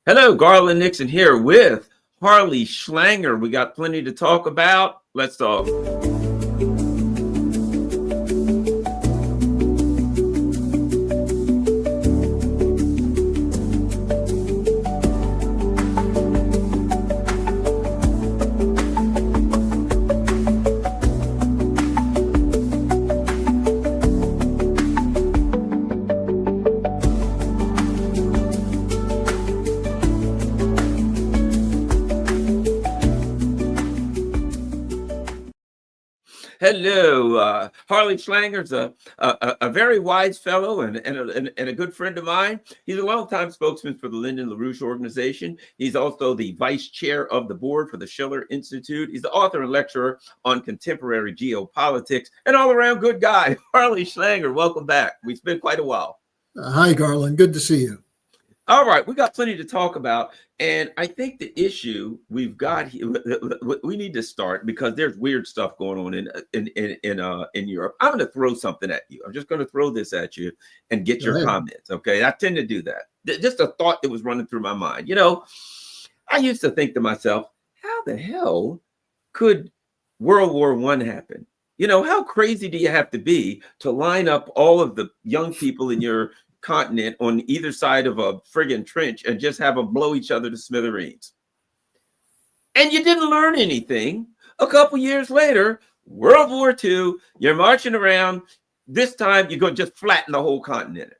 Hello, Garland Nixon here with Harley Schlanger. We got plenty to talk about. Let's talk. Hello, Harley Schlanger's a very wise fellow and a good friend of mine. He's a longtime spokesman for the Lyndon LaRouche organization. He's also the vice chair of the board for the Schiller Institute. He's the author and lecturer on contemporary geopolitics, and all-around good guy. Harley Schlanger, welcome back. It's been quite a while. Hi, Garland. Good to see you. All right, we got plenty to talk about, and I think the issue we've got here, we need to start because there's weird stuff going on in Europe. I'm going to throw something at you. I'm just going to throw this at you and get your comments. Okay, I tend to do that. Just a thought that was running through my mind. You know, I used to think to myself, how the hell could World War I happen? You know, how crazy do you have to be to line up all of the young people in your continent on either side of a friggin' trench and just have them blow each other to smithereens? And you didn't learn anything. A couple years later, World War II, you're marching around. This time you're going to just flatten the whole continent.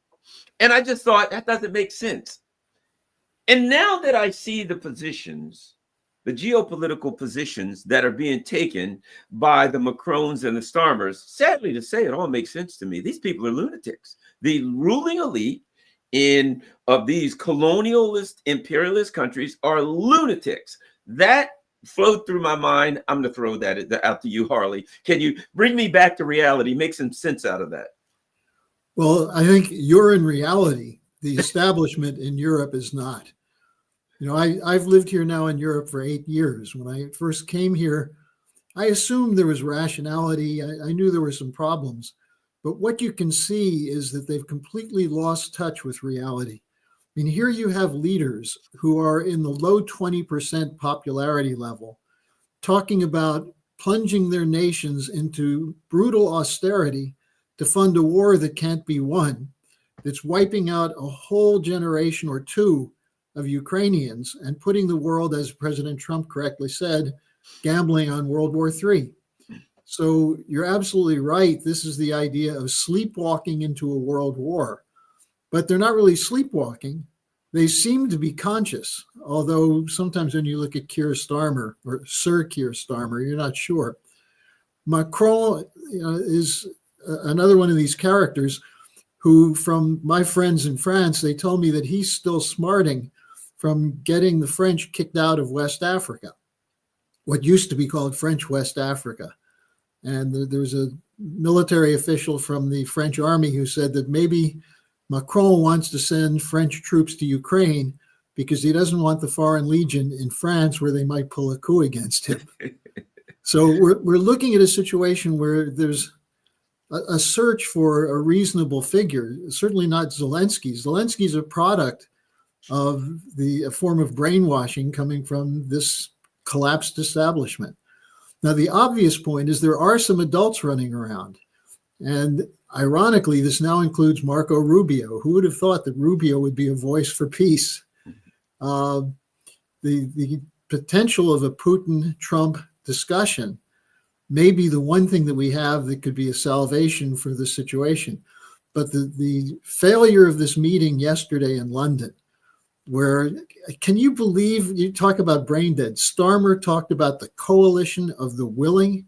And I just thought that doesn't make sense. And now that I see the positions, the geopolitical positions that are being taken by the Macrons and the Starmers, sadly to say, it all makes sense to me. These people are lunatics. The ruling elite of these colonialist, imperialist countries are lunatics. That flowed through my mind. I'm going to throw that out to you, Harley. Can you bring me back to reality? Make some sense out of that. Well, I think you're in reality. The establishment in Europe is not. You know, I've lived here now in Europe for 8 years. When I first came here, I assumed there was rationality. I knew there were some problems. But what you can see is that they've completely lost touch with reality. I mean, here you have leaders who are in the low 20% popularity level, talking about plunging their nations into brutal austerity to fund a war that can't be won, that's wiping out a whole generation or two of Ukrainians and putting the world, as President Trump correctly said, gambling on World War III. So you're absolutely right. This is the idea of sleepwalking into a world war. But they're not really sleepwalking. They seem to be conscious, although sometimes when you look at Keir Starmer or Sir Keir Starmer, you're not sure. Macron is another one of these characters who, from my friends in France, they told me that he's still smarting from getting the French kicked out of West Africa, what used to be called French West Africa. And there's a military official from the French army who said that maybe Macron wants to send French troops to Ukraine because he doesn't want the Foreign Legion in France where they might pull a coup against him. So we're looking at a situation where there's a search for a reasonable figure, certainly not Zelensky. Zelensky's a product of a form of brainwashing coming from this collapsed establishment. Now, the obvious point is there are some adults running around. And ironically, this now includes Marco Rubio. Who would have thought that Rubio would be a voice for peace? The potential of a Putin-Trump discussion may be the one thing that we have that could be a salvation for the situation. But the failure of this meeting yesterday in London, where, can you believe, you talk about brain dead, Starmer talked about the coalition of the willing.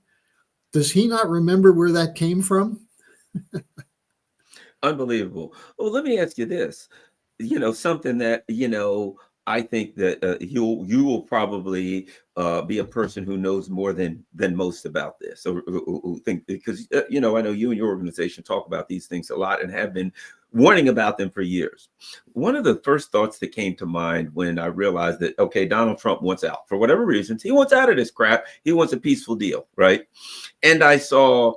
Does he not remember where that came from? Unbelievable. Well, let me ask you this, something that, I think that you will probably be a person who knows more than most about this, or who think, because I know you and your organization talk about these things a lot and have been warning about them for years. One of the first thoughts that came to mind when I realized that, okay, Donald Trump wants out for whatever reasons, he wants out of this crap. He wants a peaceful deal, right? And I saw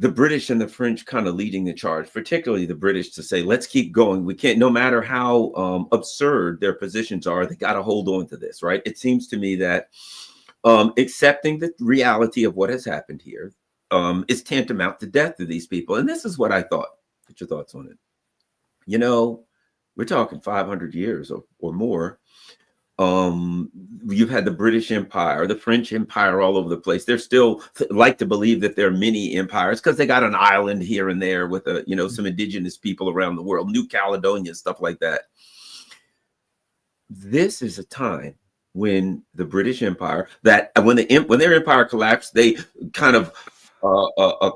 the British and the French kind of leading the charge, particularly the British, to say, let's keep going. We can't, no matter how absurd their positions are, they got to hold on to this, right? It seems to me that accepting the reality of what has happened here is tantamount to death to these people. And this is what I thought. Get your thoughts on it. You know, we're talking 500 years or more. You've had the British Empire, the French Empire all over the place. They're still like to believe that they're mini empires because they got an island here and there with some indigenous people around the world, New Caledonia, stuff like that. This is a time when the British Empire, when their empire collapsed, they kind of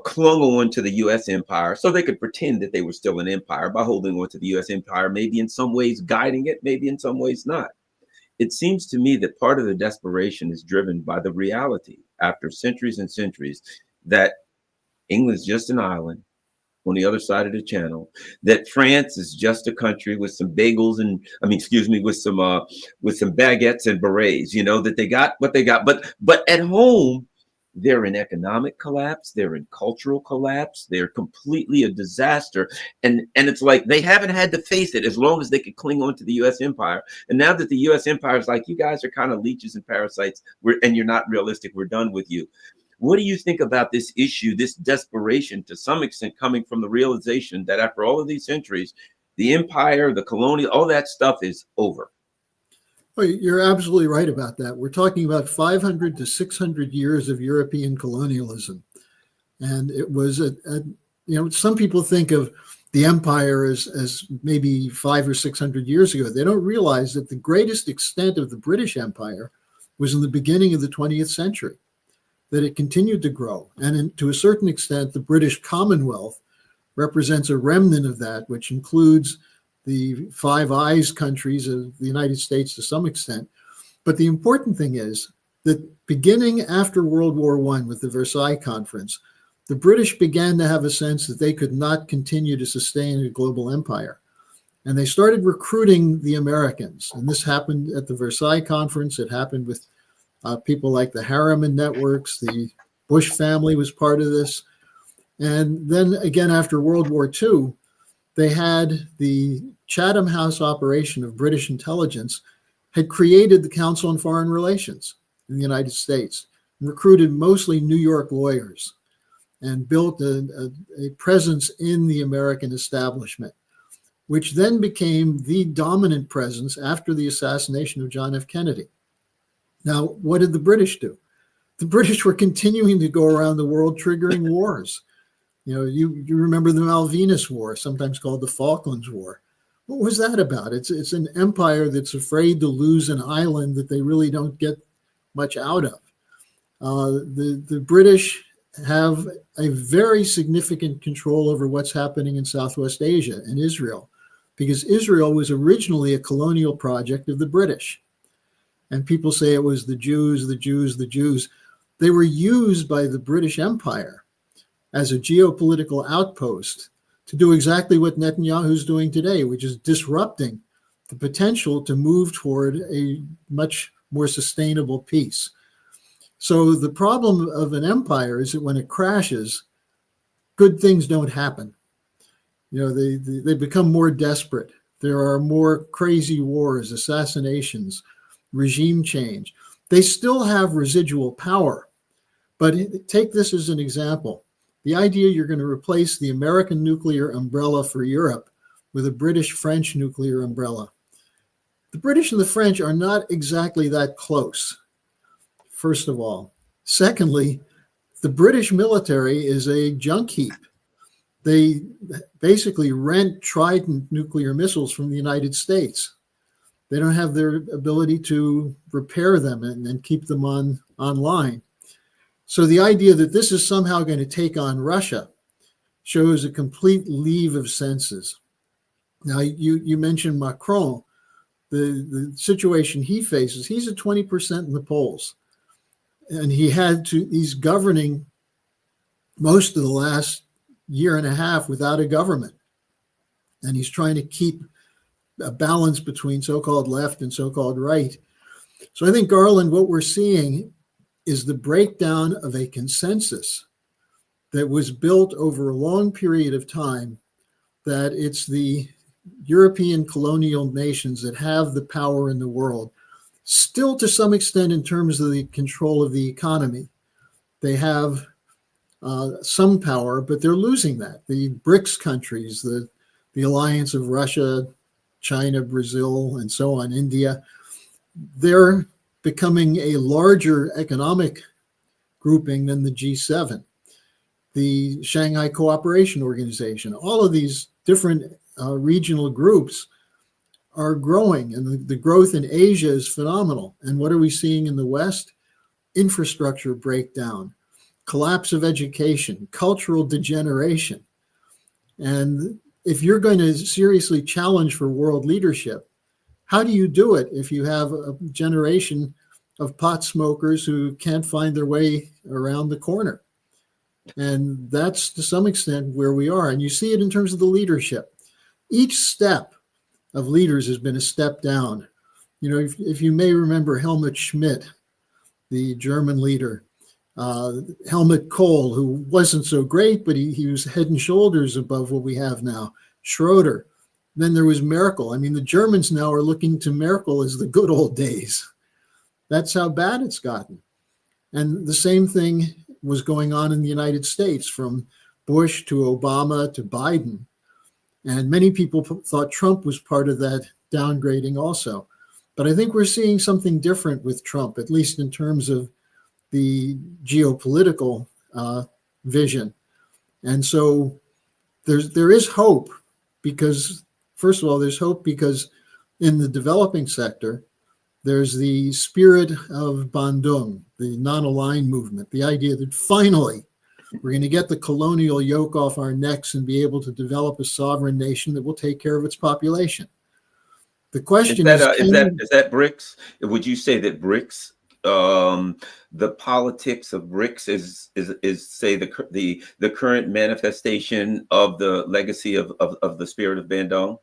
clung on to the U.S. empire so they could pretend that they were still an empire by holding on to the U.S. empire, maybe in some ways guiding it, maybe in some ways not. It seems to me that part of the desperation is driven by the reality after centuries and centuries that England's just an island on the other side of the channel, that France is just a country with some bagels with some baguettes and berets, that they got what they got. But at home, they're in economic collapse, they're in cultural collapse, they're completely a disaster. And it's like they haven't had to face it as long as they could cling on to the US empire. And now that the US empire is like, you guys are kind of leeches and parasites, and you're not realistic, we're done with you. What do you think about this issue, this desperation to some extent coming from the realization that after all of these centuries, the empire, the colonial, all that stuff is over? Well, you're absolutely right about that. We're talking about 500 to 600 years of European colonialism. And it was, some people think of the empire as maybe 500 or 600 years ago. They don't realize that the greatest extent of the British Empire was in the beginning of the 20th century, that it continued to grow. And to a certain extent, the British Commonwealth represents a remnant of that, which includes the Five Eyes countries of the United States to some extent. But the important thing is that beginning after World War I with the Versailles Conference, the British began to have a sense that they could not continue to sustain a global empire. And they started recruiting the Americans. And this happened at the Versailles Conference. It happened with people like the Harriman networks. The Bush family was part of this. And then again, after World War II, they had the Chatham House operation of British intelligence had created the Council on Foreign Relations in the United States, and recruited mostly New York lawyers, and built a presence in the American establishment, which then became the dominant presence after the assassination of John F. Kennedy. Now, what did the British do? The British were continuing to go around the world triggering wars. You remember the Malvinas War, sometimes called the Falklands War. What was that about? It's an empire that's afraid to lose an island that they really don't get much out of. The British have a very significant control over what's happening in Southwest Asia and Israel, because Israel was originally a colonial project of the British. And people say it was the Jews, the Jews, the Jews. They were used by the British Empire as a geopolitical outpost to do exactly what Netanyahu's doing today, which is disrupting the potential to move toward a much more sustainable peace. So the problem of an empire is that when it crashes, good things don't happen. They become more desperate. There are more crazy wars, assassinations, regime change. They still have residual power, but take this as an example. The idea you're going to replace the American nuclear umbrella for Europe with a British-French nuclear umbrella. The British and the French are not exactly that close, first of all. Secondly, the British military is a junk heap. They basically rent Trident nuclear missiles from the United States. They don't have their ability to repair them and keep them online. So the idea that this is somehow going to take on Russia shows a complete leave of senses. Now, you mentioned Macron, the situation he faces. He's at 20% in the polls, and he's governing most of the last year and a half without a government. And he's trying to keep a balance between so-called left and so-called right. So I think, Garland, what we're seeing is the breakdown of a consensus that was built over a long period of time, that it's the European colonial nations that have the power in the world, still to some extent in terms of the control of the economy. They have some power, but they're losing that. The BRICS countries, the alliance of Russia, China, Brazil, and so on, India, they're becoming a larger economic grouping than the G7. The Shanghai Cooperation Organization, all of these different regional groups are growing, and the growth in Asia is phenomenal. And what are we seeing in the West? Infrastructure breakdown, collapse of education, cultural degeneration. And if you're going to seriously challenge for world leadership, how do you do it if you have a generation of pot smokers who can't find their way around the corner? And that's to some extent where we are. And you see it in terms of the leadership. Each step of leaders has been a step down. You know, if you may remember Helmut Schmidt, the German leader, Helmut Kohl, who wasn't so great, but he was head and shoulders above what we have now, Schroeder. Then there was Merkel. I mean, the Germans now are looking to Merkel as the good old days. That's how bad it's gotten. And the same thing was going on in the United States, from Bush to Obama to Biden. And many people thought Trump was part of that downgrading also. But I think we're seeing something different with Trump, at least in terms of the geopolitical vision. And so there is hope, because, first of all, there's hope because in the developing sector, there's the spirit of Bandung, the non-aligned movement, the idea that finally we're going to get the colonial yoke off our necks and be able to develop a sovereign nation that will take care of its population. The question is that BRICS? Would you say that BRICS, the politics of BRICS is say the current manifestation of the legacy of the spirit of Bandung?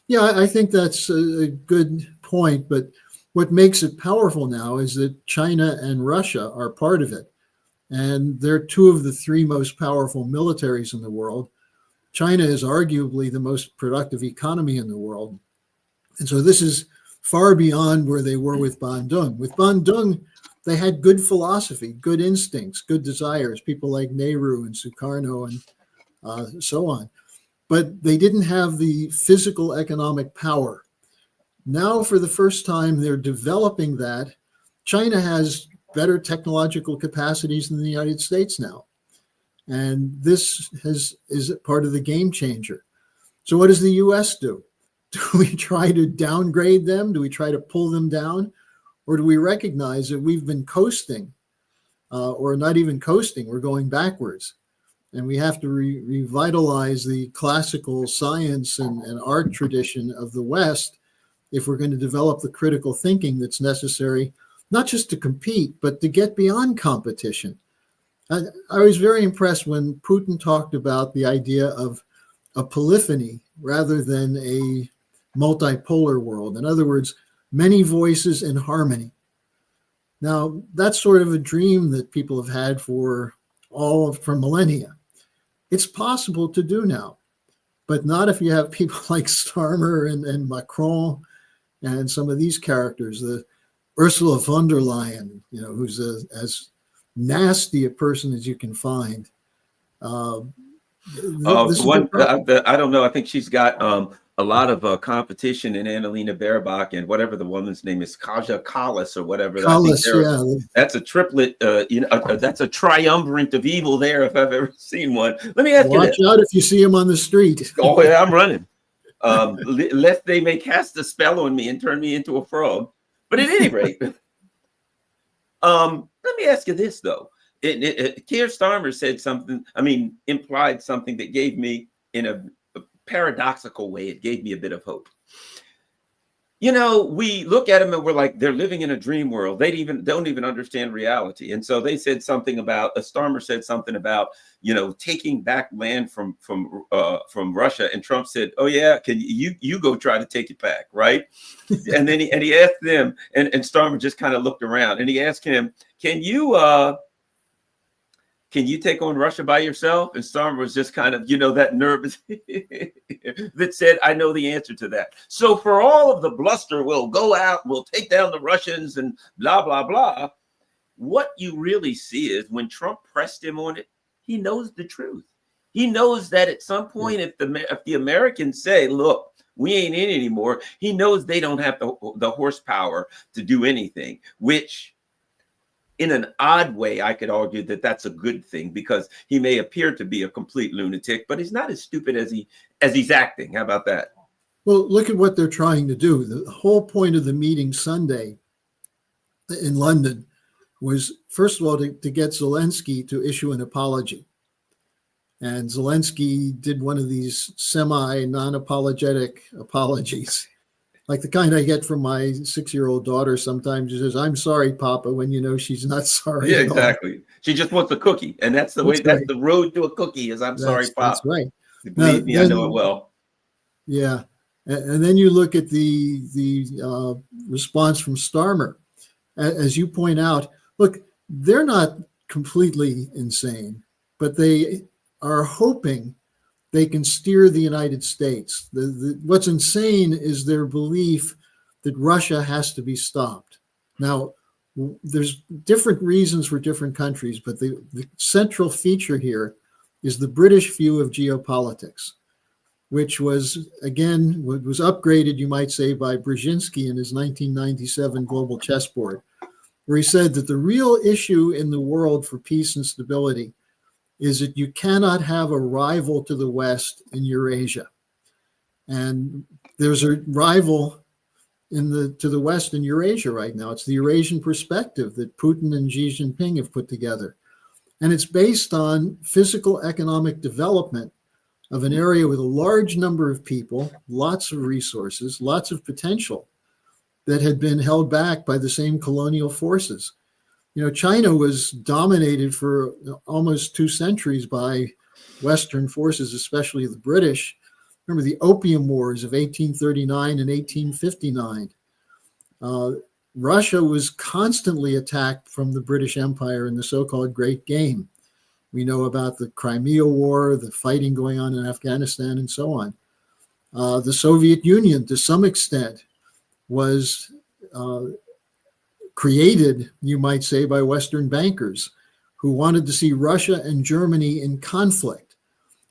Yeah, I think that's a good point. But what makes it powerful now is that China and Russia are part of it. And they're two of the three most powerful militaries in the world. China is arguably the most productive economy in the world. And so this is far beyond where they were with Bandung. With Bandung, they had good philosophy, good instincts, good desires, people like Nehru and Sukarno and so on. But they didn't have the physical economic power. Now, for the first time, they're developing that. China has better technological capacities than the United States now. And this is part of the game changer. So what does the US do? Do we try to downgrade them? Do we try to pull them down? Or do we recognize that we've been coasting, or not even coasting, we're going backwards? And we have to revitalize the classical science and art tradition of the West if we're going to develop the critical thinking that's necessary, not just to compete, but to get beyond competition. I was very impressed when Putin talked about the idea of a polyphony rather than a multipolar world. In other words, many voices in harmony. Now, that's sort of a dream that people have had for millennia. It's possible to do now, but not if you have people like Starmer and Macron and some of these characters, the Ursula von der Leyen, you know, who's as nasty a person as you can find. I don't know. I think she's got a lot of competition in Annalena Baerbock and whatever the woman's name is, Kaja Kallas or whatever. Kallas, yeah. That's a triplet. That's a triumvirate of evil there, if I've ever seen one. Let me ask you this. Watch out if you see him on the street. Oh yeah, I'm running. Lest they may cast a spell on me and turn me into a frog. But at any rate, let me ask you this though. Keir Starmer said something, implied something that gave me, in a paradoxical way, it gave me a bit of hope. You know, we look at them and we're like, they're living in a dream world. They don't even understand reality. And so they said something about, Starmer said something about, you know, taking back land from Russia. And Trump said, oh yeah, can you go try to take it back, right? And then he asked them, and Starmer just kind of looked around and he asked him, can you can you take on Russia by yourself? And Starmer was just kind of, that nervous that said, I know the answer to that. So for all of the bluster, we'll go out, we'll take down the Russians and blah, blah, blah. What you really see is when Trump pressed him on it, he knows the truth. He knows that at some point, if the Americans say, look, we ain't in anymore, he knows they don't have the horsepower to do anything, which in an odd way, I could argue that that's a good thing, because he may appear to be a complete lunatic, but he's not as stupid as he's acting. How about that? Well, look at what they're trying to do. The whole point of the meeting Sunday in London was, first of all, to get Zelensky to issue an apology. And Zelensky did one of these non-apologetic apologies, like the kind I get from my 6-year-old daughter sometimes. She says, "I'm sorry, Papa," when you know she's not sorry. Yeah, exactly. She just wants a cookie. And that's the way, right. That's the road to a cookie is, "I'm sorry, Papa." That's right. Believe me, I know it well. Yeah. And then you look at the response from Starmer. As you point out, look, they're not completely insane, but they are hoping they can steer the United States. What's insane is their belief that Russia has to be stopped. Now, there's different reasons for different countries, but the central feature here is the British view of geopolitics, which was upgraded, you might say, by Brzezinski in his 1997 Global Chessboard, where he said that the real issue in the world for peace and stability is that you cannot have a rival to the West in Eurasia. And there's a rival to the West in Eurasia right now. It's the Eurasian perspective that Putin and Xi Jinping have put together. And it's based on physical economic development of an area with a large number of people, lots of resources, lots of potential that had been held back by the same colonial forces. China was dominated for almost 2 centuries by Western forces, especially the British. Remember the Opium Wars of 1839 and 1859. Russia was constantly attacked from the British Empire in the so-called Great Game. We know about the Crimea War, the fighting going on in Afghanistan, and so on. The Soviet Union, to some extent, was created, you might say, by Western bankers who wanted to see Russia and Germany in conflict.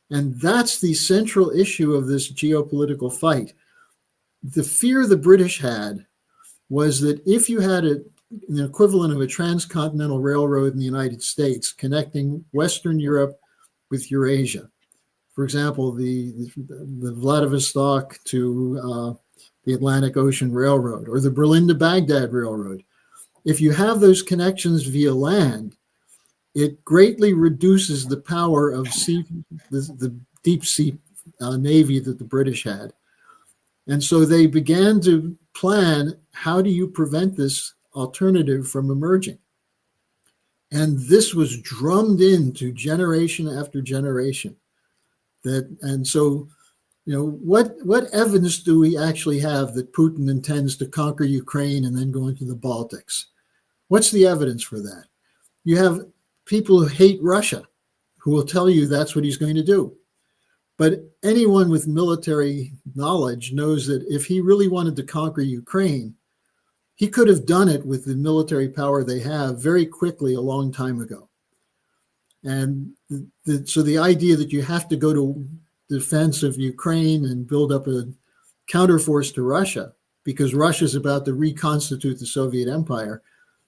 And that's the central issue of this geopolitical fight. The fear the British had was that if you had an equivalent of a transcontinental railroad in the United States connecting Western Europe with Eurasia, for example, the Vladivostok to the Atlantic Ocean Railroad, or the Berlin to Baghdad Railroad, if you have those connections via land, it greatly reduces the power of the deep sea navy that the British had. And so they began to plan, how do you prevent this alternative from emerging? And this was drummed into generation after generation. So what evidence do we actually have that Putin intends to conquer Ukraine and then go into the Baltics? What's the evidence for that? You have people who hate Russia who will tell you that's what he's going to do. But anyone with military knowledge knows that if he really wanted to conquer Ukraine, he could have done it with the military power they have very quickly a long time ago. And so the idea that you have to go to the defense of Ukraine and build up a counterforce to Russia because Russia's about to reconstitute the Soviet Empire,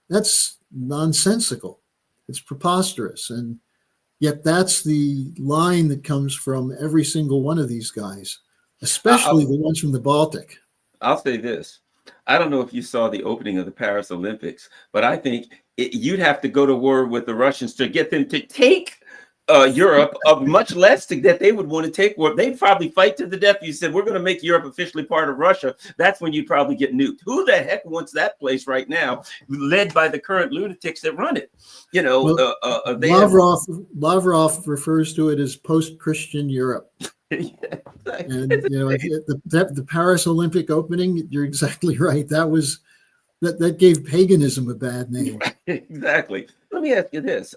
that's nonsensical. It's preposterous. And yet that's the line that comes from every single one of these guys, especially the ones from the Baltic. I'll say this. I don't know if you saw the opening of the Paris Olympics, but I think you'd have to go to war with the Russians to get them to take Europe, much less that they would want to take war. They'd probably fight to the death. You said, we're going to make Europe officially part of Russia. That's when you'd probably get nuked. Who the heck wants that place right now, led by the current lunatics that run it? Lavrov refers to it as post-Christian Europe. And the Paris Olympic opening, you're exactly right. That gave paganism a bad name. Exactly. Let me ask you this.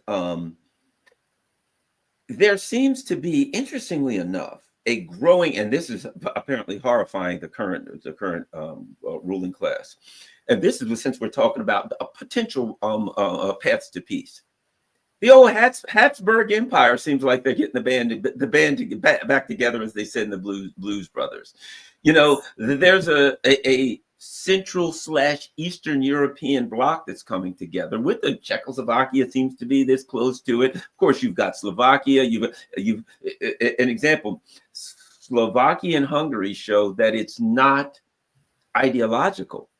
there seems to be, interestingly enough, a growing, and this is apparently horrifying the current ruling class. And this is since we're talking about a potential paths to peace. The old Habsburg Empire seems like they're getting the band to get back together, as they said in the Blues Brothers. You know, there's a Central / Eastern European bloc that's coming together. With the Czechoslovakia seems to be this close to it. Of course, you've got Slovakia. You've an example. Slovakia and Hungary show that it's not ideological,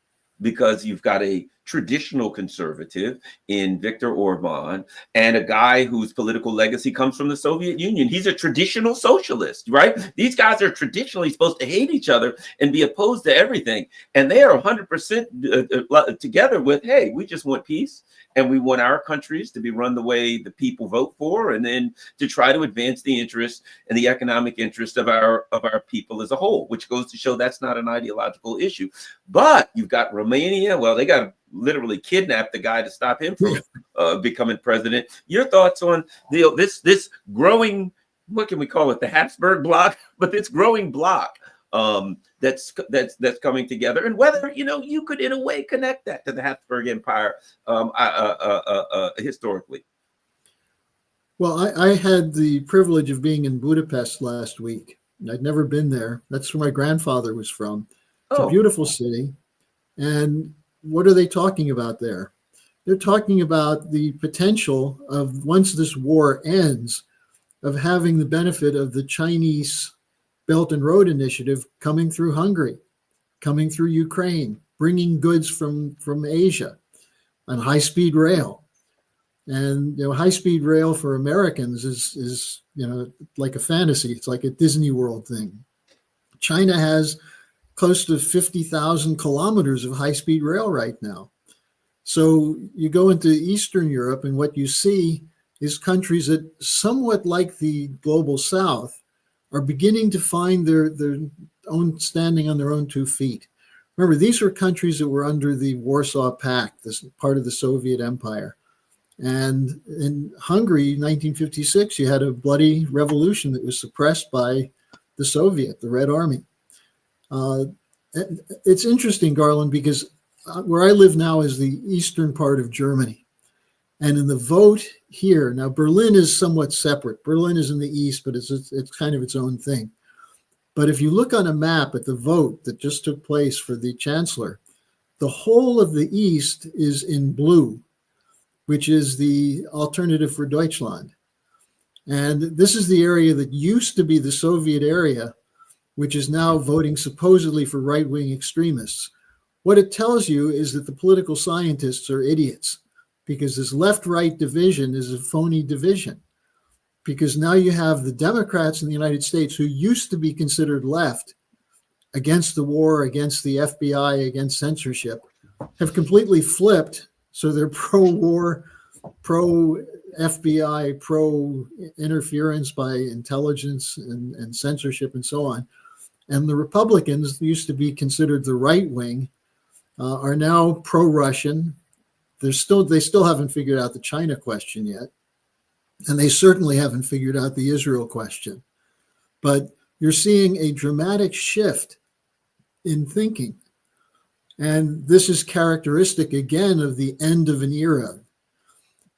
because you've got a traditional conservative in Viktor Orban and a guy whose political legacy comes from the Soviet Union. He's a traditional socialist, right? These guys are traditionally supposed to hate each other and be opposed to everything. And they are 100% together with, hey, we just want peace. And we want our countries to be run the way the people vote for, and then to try to advance the interest and the economic interest of our people as a whole, which goes to show that's not an ideological issue. But you've got Romania. Well, they got to literally kidnap the guy to stop him from becoming president. Your thoughts on this growing, what can we call it, the Habsburg bloc, but this growing bloc that's coming together, and whether you could in a way connect that to the Habsburg Empire historically. Well, I had the privilege of being in Budapest last week. I'd never been there. That's where my grandfather was from. It's a beautiful city. And what are they talking about there? They're talking about the potential of, once this war ends, of having the benefit of the Chinese Belt and Road Initiative coming through Hungary, coming through Ukraine, bringing goods from Asia on high-speed rail. And high-speed rail for Americans is like a fantasy. It's like a Disney World thing. China has close to 50,000 kilometers of high-speed rail right now. So you go into Eastern Europe, and what you see is countries that, somewhat like the global South, are beginning to find their own standing on their own 2 feet. Remember, these were countries that were under the Warsaw Pact, this part of the Soviet Empire. And in Hungary, 1956, you had a bloody revolution that was suppressed by the Soviet, the Red Army. It's interesting, Garland, because where I live now is the eastern part of Germany. And in the vote here, now Berlin is somewhat separate. Berlin is in the east, but it's kind of its own thing. But if you look on a map at the vote that just took place for the chancellor, the whole of the east is in blue, which is the alternative for Deutschland. And this is the area that used to be the Soviet area, which is now voting supposedly for right-wing extremists. What it tells you is that the political scientists are idiots, because this left-right division is a phony division. Because now you have the Democrats in the United States, who used to be considered left, against the war, against the FBI, against censorship, have completely flipped. So they're pro-war, pro-FBI, pro-interference by intelligence and censorship and so on. And the Republicans, used to be considered the right wing, are now pro-Russian. They still haven't figured out the China question yet. And they certainly haven't figured out the Israel question. But you're seeing a dramatic shift in thinking. And this is characteristic, again, of the end of an era.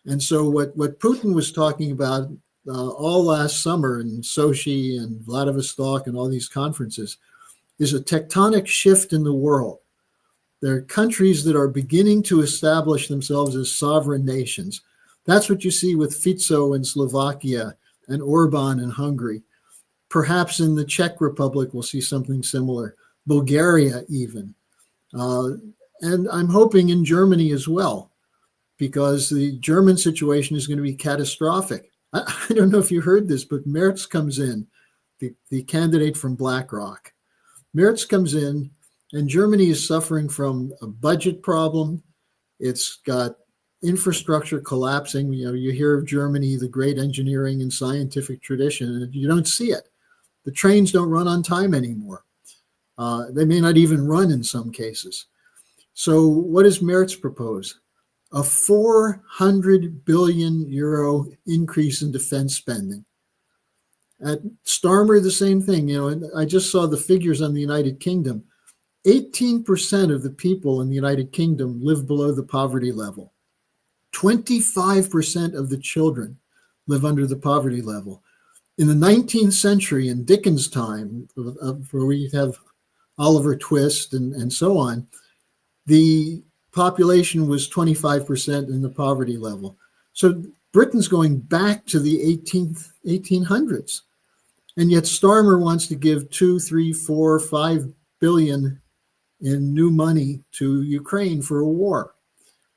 And so what Putin was talking about all last summer in Sochi and Vladivostok and all these conferences is a tectonic shift in the world. There are countries that are beginning to establish themselves as sovereign nations. That's what you see with Fico in Slovakia and Orban in Hungary. Perhaps in the Czech Republic, we'll see something similar. Bulgaria even. And I'm hoping in Germany as well, because the German situation is going to be catastrophic. I don't know if you heard this, but Merz comes in, the candidate from BlackRock. Merz comes in, and Germany is suffering from a budget problem. It's got infrastructure collapsing. You hear of Germany, the great engineering and scientific tradition, and you don't see it. The trains don't run on time anymore. They may not even run in some cases. So what does Merz propose? A 400 billion euro increase in defense spending. At Starmer, the same thing. And I just saw the figures on the United Kingdom. 18% of the people in the United Kingdom live below the poverty level. 25% of the children live under the poverty level. In the 19th century, in Dickens' time, where we have Oliver Twist and so on, the population was 25% in the poverty level. So Britain's going back to the 1800s. And yet Starmer wants to give 2, 3, 4, 5 billion in new money to Ukraine for a war.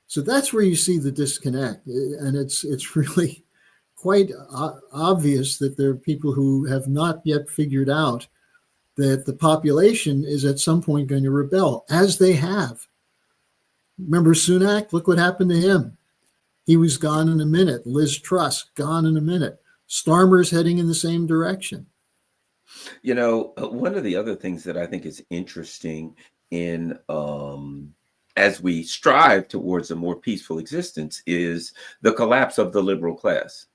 So that's where you see the disconnect. And it's really quite obvious that there are people who have not yet figured out that the population is at some point going to rebel, as they have. Remember Sunak? Look what happened to him. He was gone in a minute. Liz Truss, gone in a minute. Starmer's heading in the same direction. One of the other things that I think is interesting in as we strive towards a more peaceful existence is the collapse of the liberal class.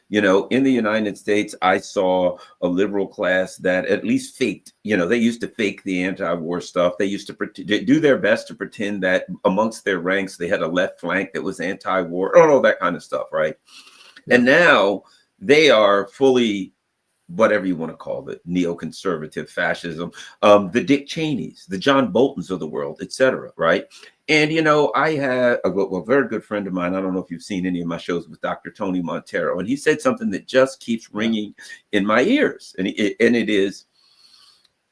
In the United States, I saw a liberal class that at least faked, they used to fake the anti-war stuff. They used to do their best to pretend that amongst their ranks, they had a left flank that was anti-war, all that kind of stuff, right? Yeah. And now they are fully, whatever you want to call it, neoconservative fascism, the Dick Cheneys, the John Boltons of the world, et cetera, right? And, I had a very good friend of mine. I don't know if you've seen any of my shows with Dr. Tony Montero, and he said something that just keeps ringing in my ears. And it is,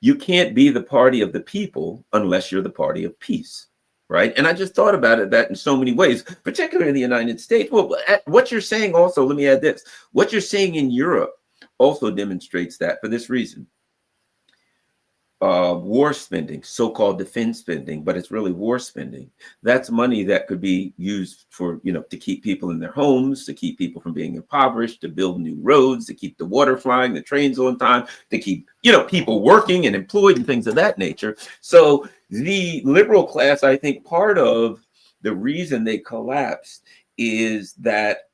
you can't be the party of the people unless you're the party of peace, right? And I just thought about that in so many ways, particularly in the United States. Well, what you're saying also, let me add this, what you're saying in Europe also demonstrates that for this reason. War spending, so-called defense spending, but it's really war spending. That's money that could be used for, to keep people in their homes, to keep people from being impoverished, to build new roads, to keep the water flying, the trains on time, to keep, people working and employed and things of that nature. So the liberal class, I think part of the reason they collapsed is that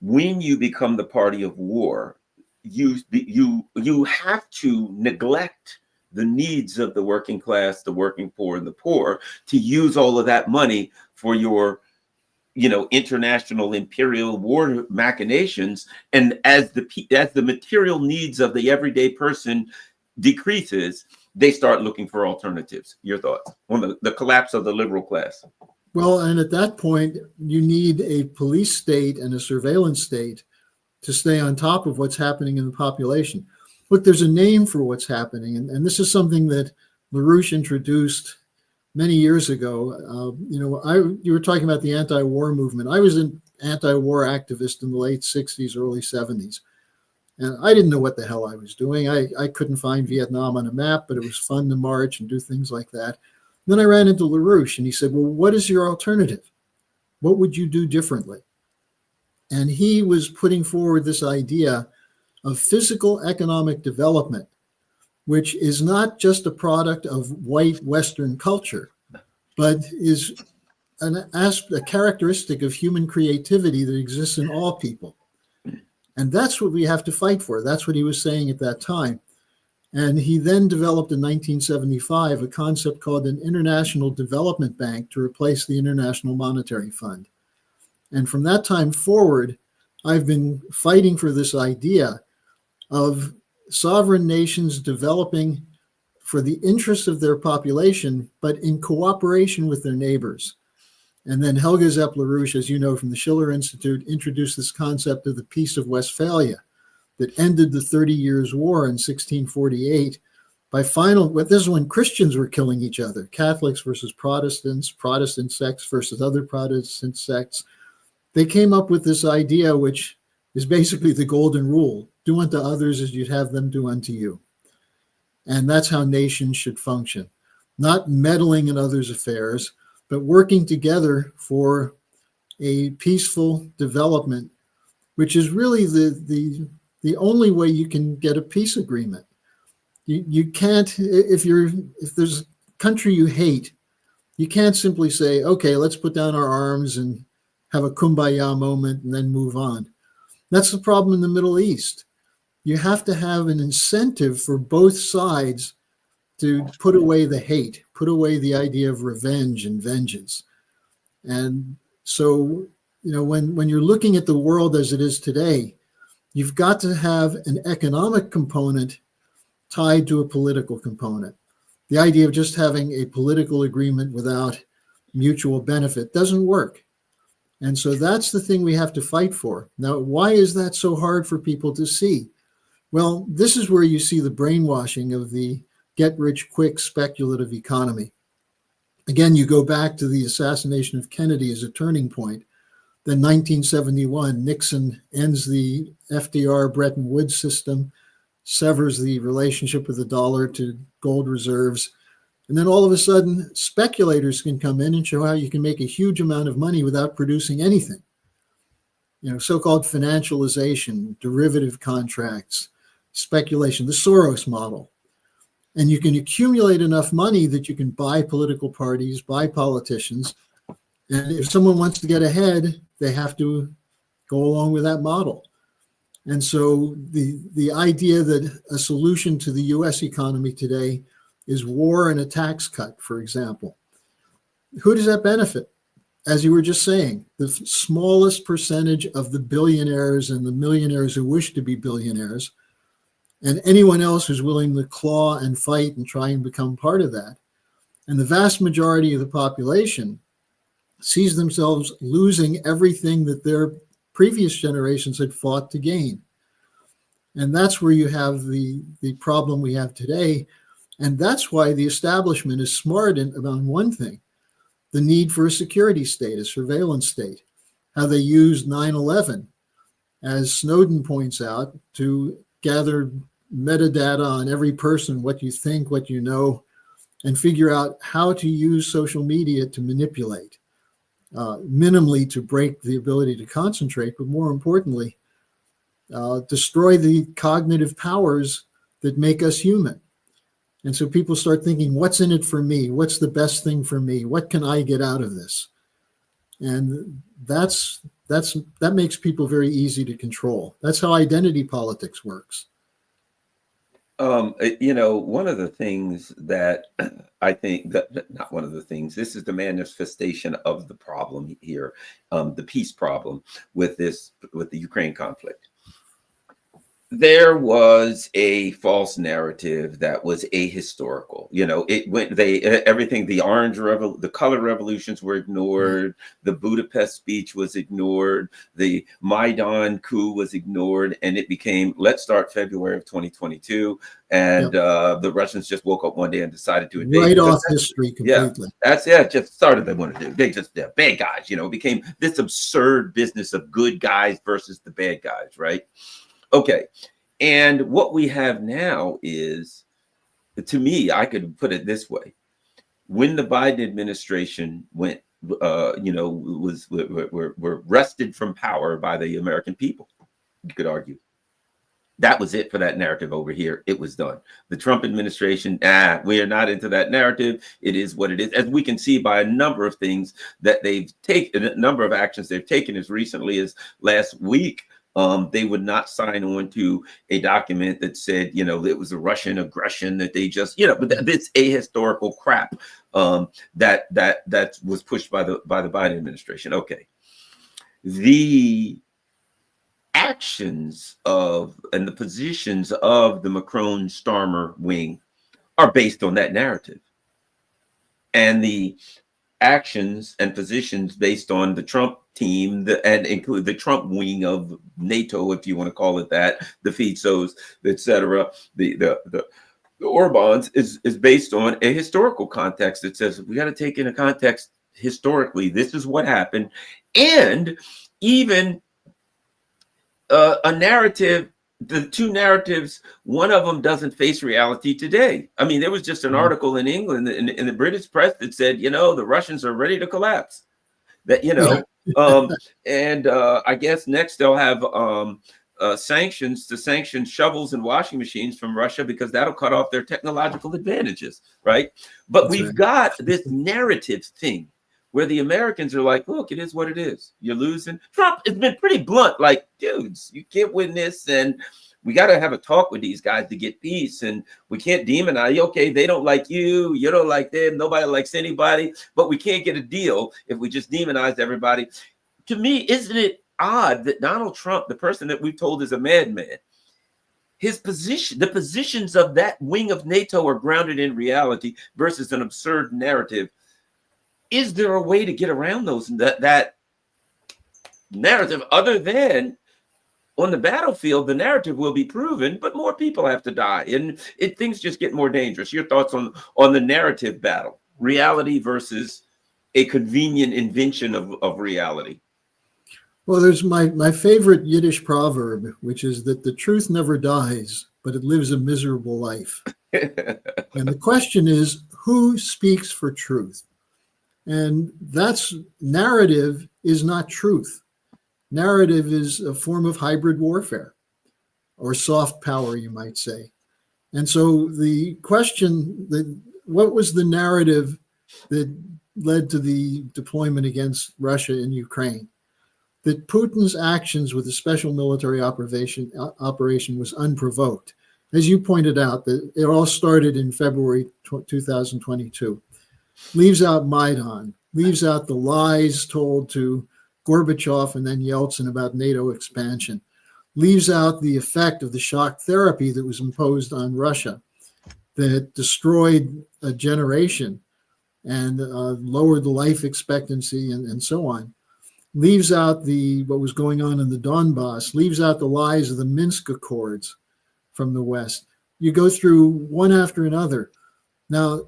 when you become the party of war, you have to neglect the needs of the working class, the working poor, and the poor, to use all of that money for your, international imperial war machinations. And as the material needs of the everyday person decreases, they start looking for alternatives. Your thoughts on the collapse of the liberal class? Well, and at that point, you need a police state and a surveillance state to stay on top of what's happening in the population. Look, there's a name for what's happening, and this is something that LaRouche introduced many years ago. You were talking about the anti-war movement. I was an anti-war activist in the late 60s, early 70s, and I didn't know what the hell I was doing. I couldn't find Vietnam on a map, but it was fun to march and do things like that. And then I ran into LaRouche, and he said, well, what is your alternative? What would you do differently? And he was putting forward this idea of physical economic development, which is not just a product of white Western culture, but is a characteristic of human creativity that exists in all people. And that's what we have to fight for. That's what he was saying at that time. And he then developed in 1975 a concept called an International Development Bank to replace the International Monetary Fund. And from that time forward, I've been fighting for this idea of sovereign nations developing for the interests of their population, but in cooperation with their neighbors. And then Helga Zepp-LaRouche, as you know from the Schiller Institute, introduced this concept of the Peace of Westphalia that ended the 30 Years' War in 1648. This is when Christians were killing each other, Catholics versus Protestants, Protestant sects versus other Protestant sects. They came up with this idea, which is basically the golden rule: do unto others as you'd have them do unto you. And that's how nations should function, not meddling in others' affairs, but working together for a peaceful development, which is really the only way you can get a peace agreement. You can't, if there's a country you hate, you can't simply say, okay, let's put down our arms and have a kumbaya moment and then move on. That's the problem in the Middle East. you have to have an incentive for both sides to put away the hate, put away the idea of revenge and vengeance. And so, when you're looking at the world as it is today, you've got to have an economic component tied to a political component. The idea of just having a political agreement without mutual benefit doesn't work. And so that's the thing we have to fight for. Now, why is that so hard for people to see? Well, this is where you see the brainwashing of the get-rich-quick speculative economy. Again, you go back to the assassination of Kennedy as a turning point. Then 1971, Nixon ends the FDR Bretton Woods system, severs the relationship with the dollar to gold reserves. And then all of a sudden, speculators can come in and show how you can make a huge amount of money without producing anything. So-called financialization, derivative contracts, speculation, the Soros model. And you can accumulate enough money that you can buy political parties, buy politicians. And if someone wants to get ahead, they have to go along with that model. And so the idea that a solution to the US economy today is war and a tax cut, for example. Who does that benefit? As you were just saying, the smallest percentage of the billionaires and the millionaires who wish to be billionaires, and anyone else who's willing to claw and fight and try and become part of that. And the vast majority of the population sees themselves losing everything that their previous generations had fought to gain. And that's where you have the problem we have today. And that's why the establishment is smart about one thing, the need for a security state, a surveillance state, how they used 9/11, as Snowden points out, to gather metadata on every person, what you think, what you know, and figure out how to use social media to manipulate, minimally to break the ability to concentrate, but more importantly, destroy the cognitive powers that make us human. And so people start thinking, what's in it for me? What's the best thing for me? What can I get out of this? And that makes people very easy to control. That's how identity politics works. One of the things that I think not one of the things, this is the manifestation of the problem here, the peace problem with the Ukraine conflict. There was a false narrative that was ahistorical. Everything, the color revolutions were ignored. The Budapest speech was ignored. The Maidan coup was ignored. And it became, let's start February of 2022. And the Russians just woke up one day and decided to invade. Right off history completely. Yeah, that's it. Just started they want to do. They're bad guys, it became this absurd business of good guys versus the bad guys, right? Okay. And what we have now is, to me, I could put it this way. When the Biden administration were wrested from power by the American people, you could argue. That was it for that narrative over here. It was done. The Trump administration, we are not into that narrative. It is what it is. As we can see by a number of things that they've taken, a number of actions they've taken as recently as last week. They would not sign on to a document that said, it was a Russian aggression, that they just, but it's ahistorical crap that was pushed by the Biden administration. Okay. The actions and the positions of the Macron-Starmer wing are based on that narrative. And the actions and positions based on the Trump team and include the Trump wing of NATO, if you want to call it that, the Fizos, etc., the Orbans is based on a historical context that says we got to take into context historically, this is what happened, and even a narrative. The two narratives, one of them doesn't face reality today. I mean, there was just an article in England in the British press that said, the Russians are ready to collapse. That, I guess next they'll have sanctions to sanction shovels and washing machines from Russia because that'll cut off their technological advantages, right? But we've got this narrative thing where the Americans are like, look, it is what it is. You're losing. Trump has been pretty blunt, like, dudes, you can't win this. And we got to have a talk with these guys to get peace. And we can't demonize. Okay, they don't like you. You don't like them. Nobody likes anybody. But we can't get a deal if we just demonize everybody. To me, isn't it odd that Donald Trump, the person that we've told is a madman, his position, the positions of that wing of NATO are grounded in reality versus an absurd narrative. Is there a way to get around that narrative other than on the battlefield? The narrative will be proven, but more people have to die, and things just get more dangerous. Your thoughts on the narrative battle, reality versus a convenient invention of reality? Well, there's my favorite Yiddish proverb, which is that the truth never dies, but it lives a miserable life. And the question is, who speaks for truth? And that's narrative is not truth. Narrative is a form of hybrid warfare, or soft power, you might say. And so the question that what was the narrative that led to the deployment against Russia in Ukraine? That Putin's actions with the special military operation was unprovoked. As you pointed out, that it all started in February 2022. Leaves out Maidan, leaves out the lies told to Gorbachev and then Yeltsin about NATO expansion, leaves out the effect of the shock therapy that was imposed on Russia that destroyed a generation and lowered the life expectancy and so on. Leaves out what was going on in the Donbass, leaves out the lies of the Minsk Accords from the West. You go through one after another. Now,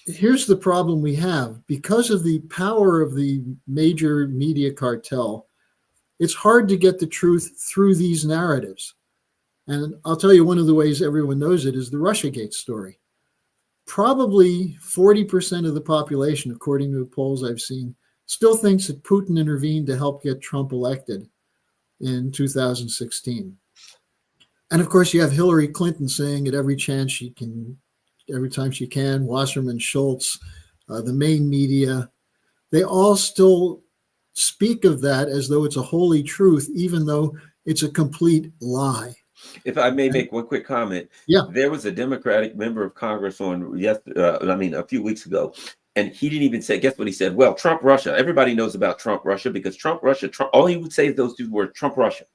here's the problem we have. Because of the power of the major media cartel, it's hard to get the truth through these narratives. And I'll tell you, one of the ways everyone knows it is the Russiagate story. Probably 40% of the population, according to the polls I've seen, still thinks that Putin intervened to help get Trump elected in 2016. And of course, you have Hillary Clinton saying at every chance she can, every time she can, Wasserman Schultz, the main media, they all still speak of that as though it's a holy truth, even though it's a complete lie. If I may make one quick comment. Yeah. There was a Democratic member of Congress a few weeks ago, and he didn't even say, guess what he said? Well, Trump, Russia. Everybody knows about Trump, Russia, because Trump, Russia, Trump, all he would say is those two words, Trump, Russia.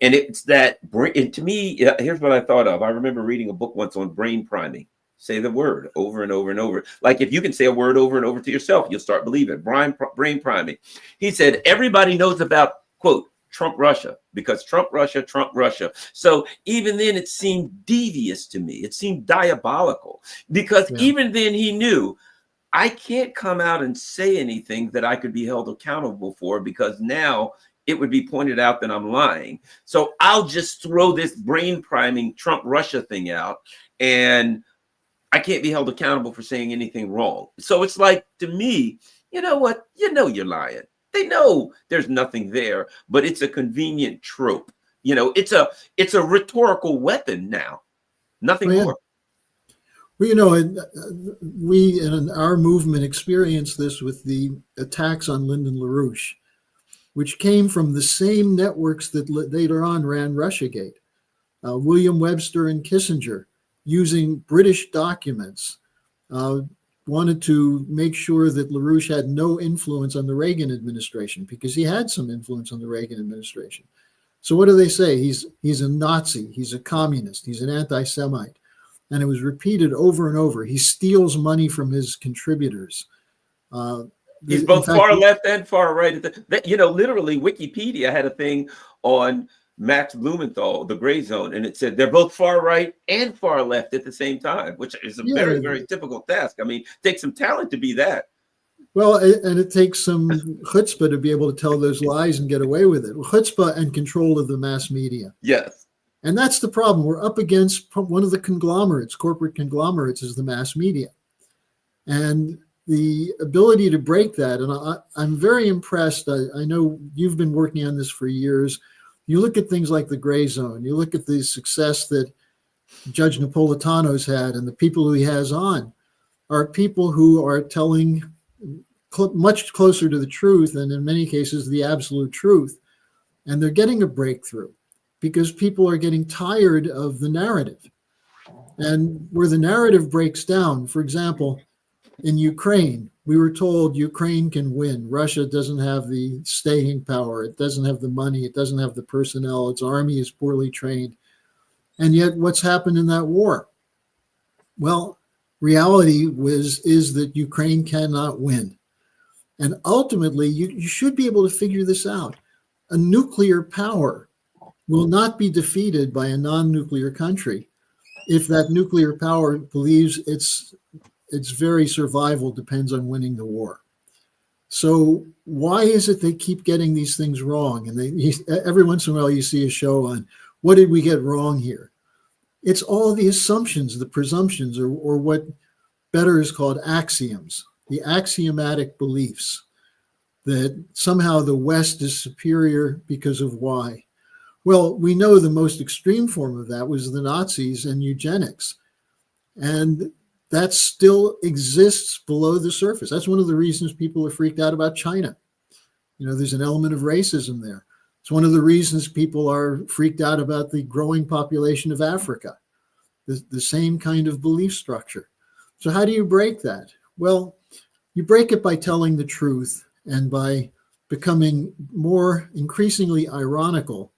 And it's that, and to me, here's what I thought of. I remember reading a book once on brain priming. Say the word over and over and over. Like if you can say a word over and over to yourself, you'll start believing it. Brain priming. He said, everybody knows about, quote, Trump, Russia, because Trump, Russia, Trump, Russia. So even then it seemed devious to me. It seemed diabolical because even then he knew I can't come out and say anything that I could be held accountable for, because now it would be pointed out that I'm lying. So I'll just throw this brain priming Trump, Russia thing out, and I can't be held accountable for saying anything wrong. So it's like, to me, you know what? You know you're lying. They know there's nothing there, but it's a convenient trope. You know, it's a rhetorical weapon now. Nothing more. Well, you know, we in our movement experienced this with the attacks on Lyndon LaRouche, which came from the same networks that later on ran Russiagate. William Webster and Kissinger, using British documents, wanted to make sure that LaRouche had no influence on the Reagan administration, because he had some influence on the Reagan administration. So what do they say? He's a Nazi, he's a communist, he's an anti-Semite. And it was repeated over and over. He steals money from his contributors. He's both far left and far right. Literally Wikipedia had a thing on Max Blumenthal, the gray zone, and it said they're both far right and far left at the same time, which is a very, very difficult task. I mean, it takes some talent to be that. Well, and it takes some chutzpah to be able to tell those lies and get away with it. Chutzpah and control of the mass media. Yes. And that's the problem. We're up against one of the conglomerates, corporate conglomerates, is the mass media. And the ability to break that, and I'm very impressed. I know you've been working on this for years. You look at things like the gray zone. You look at the success that Judge Napolitano's had, and the people who he has on are people who are telling much closer to the truth, and in many cases, the absolute truth. And they're getting a breakthrough. because people are getting tired of the narrative. And where the narrative breaks down, for example, in Ukraine, we were told Ukraine can win. Russia doesn't have the staying power. It doesn't have the money. It doesn't have the personnel. Its army is poorly trained. And yet what's happened in that war? Well, reality is that Ukraine cannot win. And ultimately, you should be able to figure this out. A nuclear power will not be defeated by a non-nuclear country if that nuclear power believes its very survival depends on winning the war. So why is it they keep getting these things wrong? And every once in a while you see a show on what did we get wrong here? It's all the assumptions, the presumptions, or what better is called axioms, the axiomatic beliefs that somehow the West is superior because of why. Well, we know the most extreme form of that was the Nazis and eugenics. And that still exists below the surface. That's one of the reasons people are freaked out about China. There's an element of racism there. It's one of the reasons people are freaked out about the growing population of Africa, the same kind of belief structure. So how do you break that? Well, you break it by telling the truth and by becoming more increasingly ironical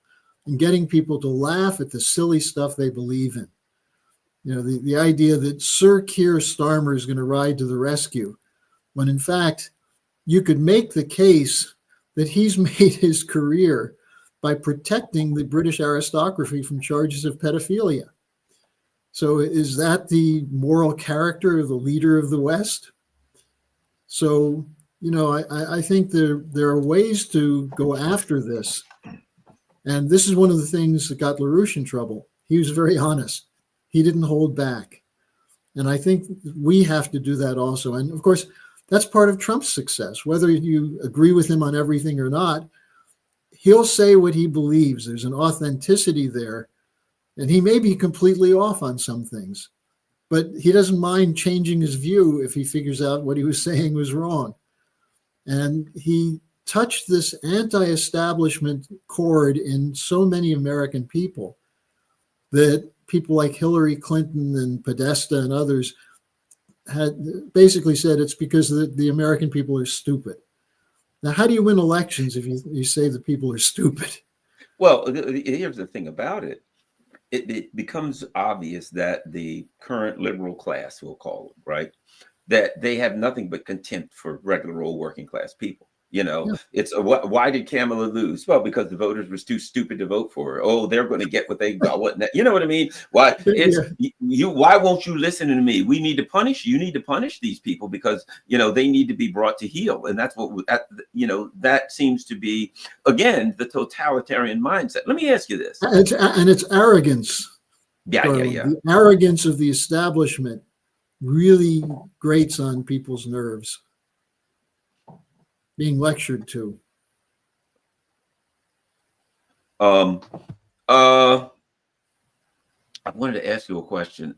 and getting people to laugh at the silly stuff they believe in. The idea that Sir Keir Starmer is going to ride to the rescue, when in fact, you could make the case that he's made his career by protecting the British aristocracy from charges of pedophilia. So is that the moral character of the leader of the West? So, I think there are ways to go after this. And this is one of the things that got LaRouche in trouble. He was very honest. He didn't hold back. And I think we have to do that also. And of course, that's part of Trump's success. Whether you agree with him on everything or not, he'll say what he believes. There's an authenticity there. And he may be completely off on some things, but he doesn't mind changing his view if he figures out what he was saying was wrong. And he touched this anti-establishment chord in so many American people that people like Hillary Clinton and Podesta and others had basically said it's because the American people are stupid. Now, how do you win elections if you say the people are stupid? Well, here's the thing about it. It becomes obvious that the current liberal class, we'll call it, right, that they have nothing but contempt for regular old working class people. Yeah. It's why did Kamala lose? Well, because the voters were too stupid to vote for her. Oh, they're going to get what they got. You know what I mean? Why why won't you listen to me? We need to punish. You need to punish these people because they need to be brought to heel, and that's what that seems to be again the totalitarian mindset. Let me ask you this: it's arrogance. Yeah. The arrogance of the establishment really grates on people's nerves. Being lectured to. I wanted to ask you a question.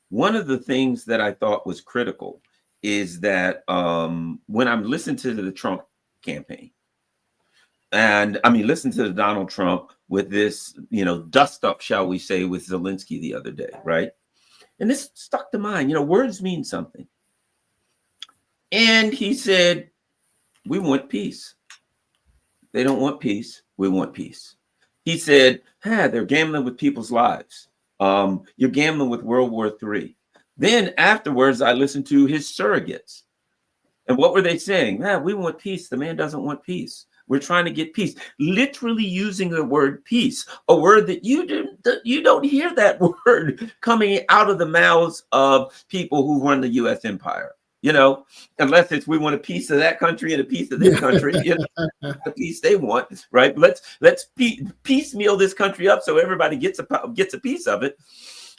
One of the things that I thought was critical is that when I'm listening to the Trump campaign, and listen to the Donald Trump with this, dust up, shall we say, with Zelensky the other day, right? And this stuck to mind. Words mean something. And he said, we want peace. They don't want peace. We want peace. He said, they're gambling with people's lives. You're gambling with World War III. Then afterwards, I listened to his surrogates. And what were they saying? We want peace. The man doesn't want peace. We're trying to get peace. Literally using the word peace, a word that you don't hear that word coming out of the mouths of people who run the U.S. empire. Unless it's we want a piece of that country and a piece of this country, the piece they want, right? Let's piecemeal this country up so everybody gets a piece of it.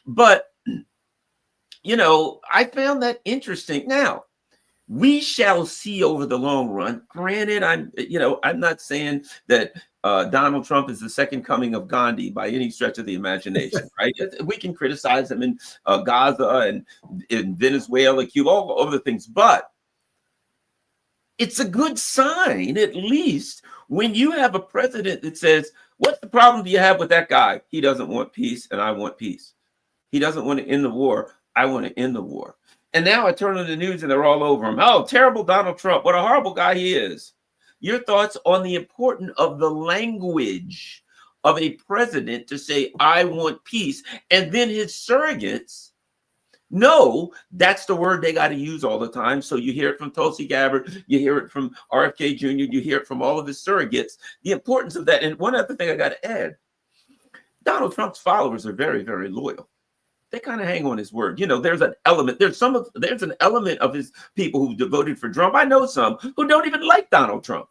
But I found that interesting. Now, we shall see over the long run. Granted, I'm not saying that Donald Trump is the second coming of Gandhi by any stretch of the imagination, right? We can criticize him in Gaza and in Venezuela, Cuba, all the things. But it's a good sign, at least, when you have a president that says, what's the problem do you have with that guy? He doesn't want peace, and I want peace. He doesn't want to end the war. I want to end the war. And now I turn on the news and they're all over him. Oh, terrible Donald Trump. What a horrible guy he is. Your thoughts on the importance of the language of a president to say, I want peace. And then his surrogates know that's the word they got to use all the time. So you hear it from Tulsi Gabbard, you hear it from RFK Jr., you hear it from all of his surrogates, the importance of that. And one other thing I got to add, Donald Trump's followers are very, very loyal. They kind of hang on his word. You know, there's an element, there's an element of his people who voted for Trump. I know some who don't even like Donald Trump.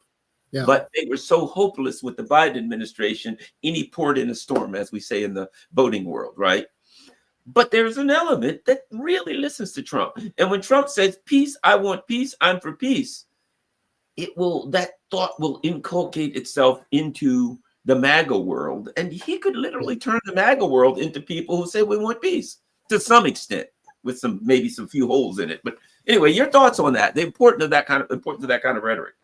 Yeah. But they were so hopeless with the Biden administration, any port in a storm, as we say in the voting world, right? But there's an element that really listens to Trump. And when Trump says peace, I want peace, I'm for peace, that thought will inculcate itself into the MAGA world. And he could literally turn the MAGA world into people who say we want peace to some extent, with maybe some few holes in it. But anyway, your thoughts on that, the importance of that kind of rhetoric.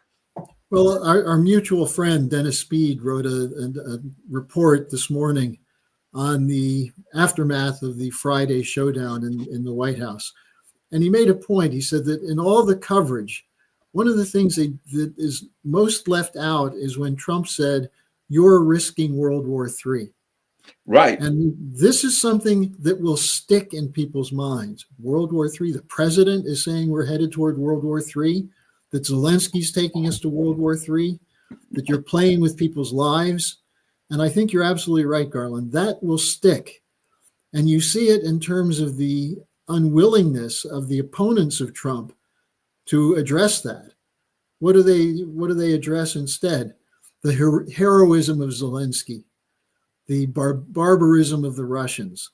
Well, our mutual friend, Dennis Speed, wrote a report this morning on the aftermath of the Friday showdown in the White House. And he made a point. He said that in all the coverage, one of the things that is most left out is when Trump said, you're risking World War III. Right. And this is something that will stick in people's minds. World War III, the president is saying we're headed toward World War III, that Zelensky's taking us to World War III, that you're playing with people's lives. And I think you're absolutely right, Garland. That will stick. And you see it in terms of the unwillingness of the opponents of Trump to address that. What do they address instead? The heroism of Zelensky, the barbarism of the Russians.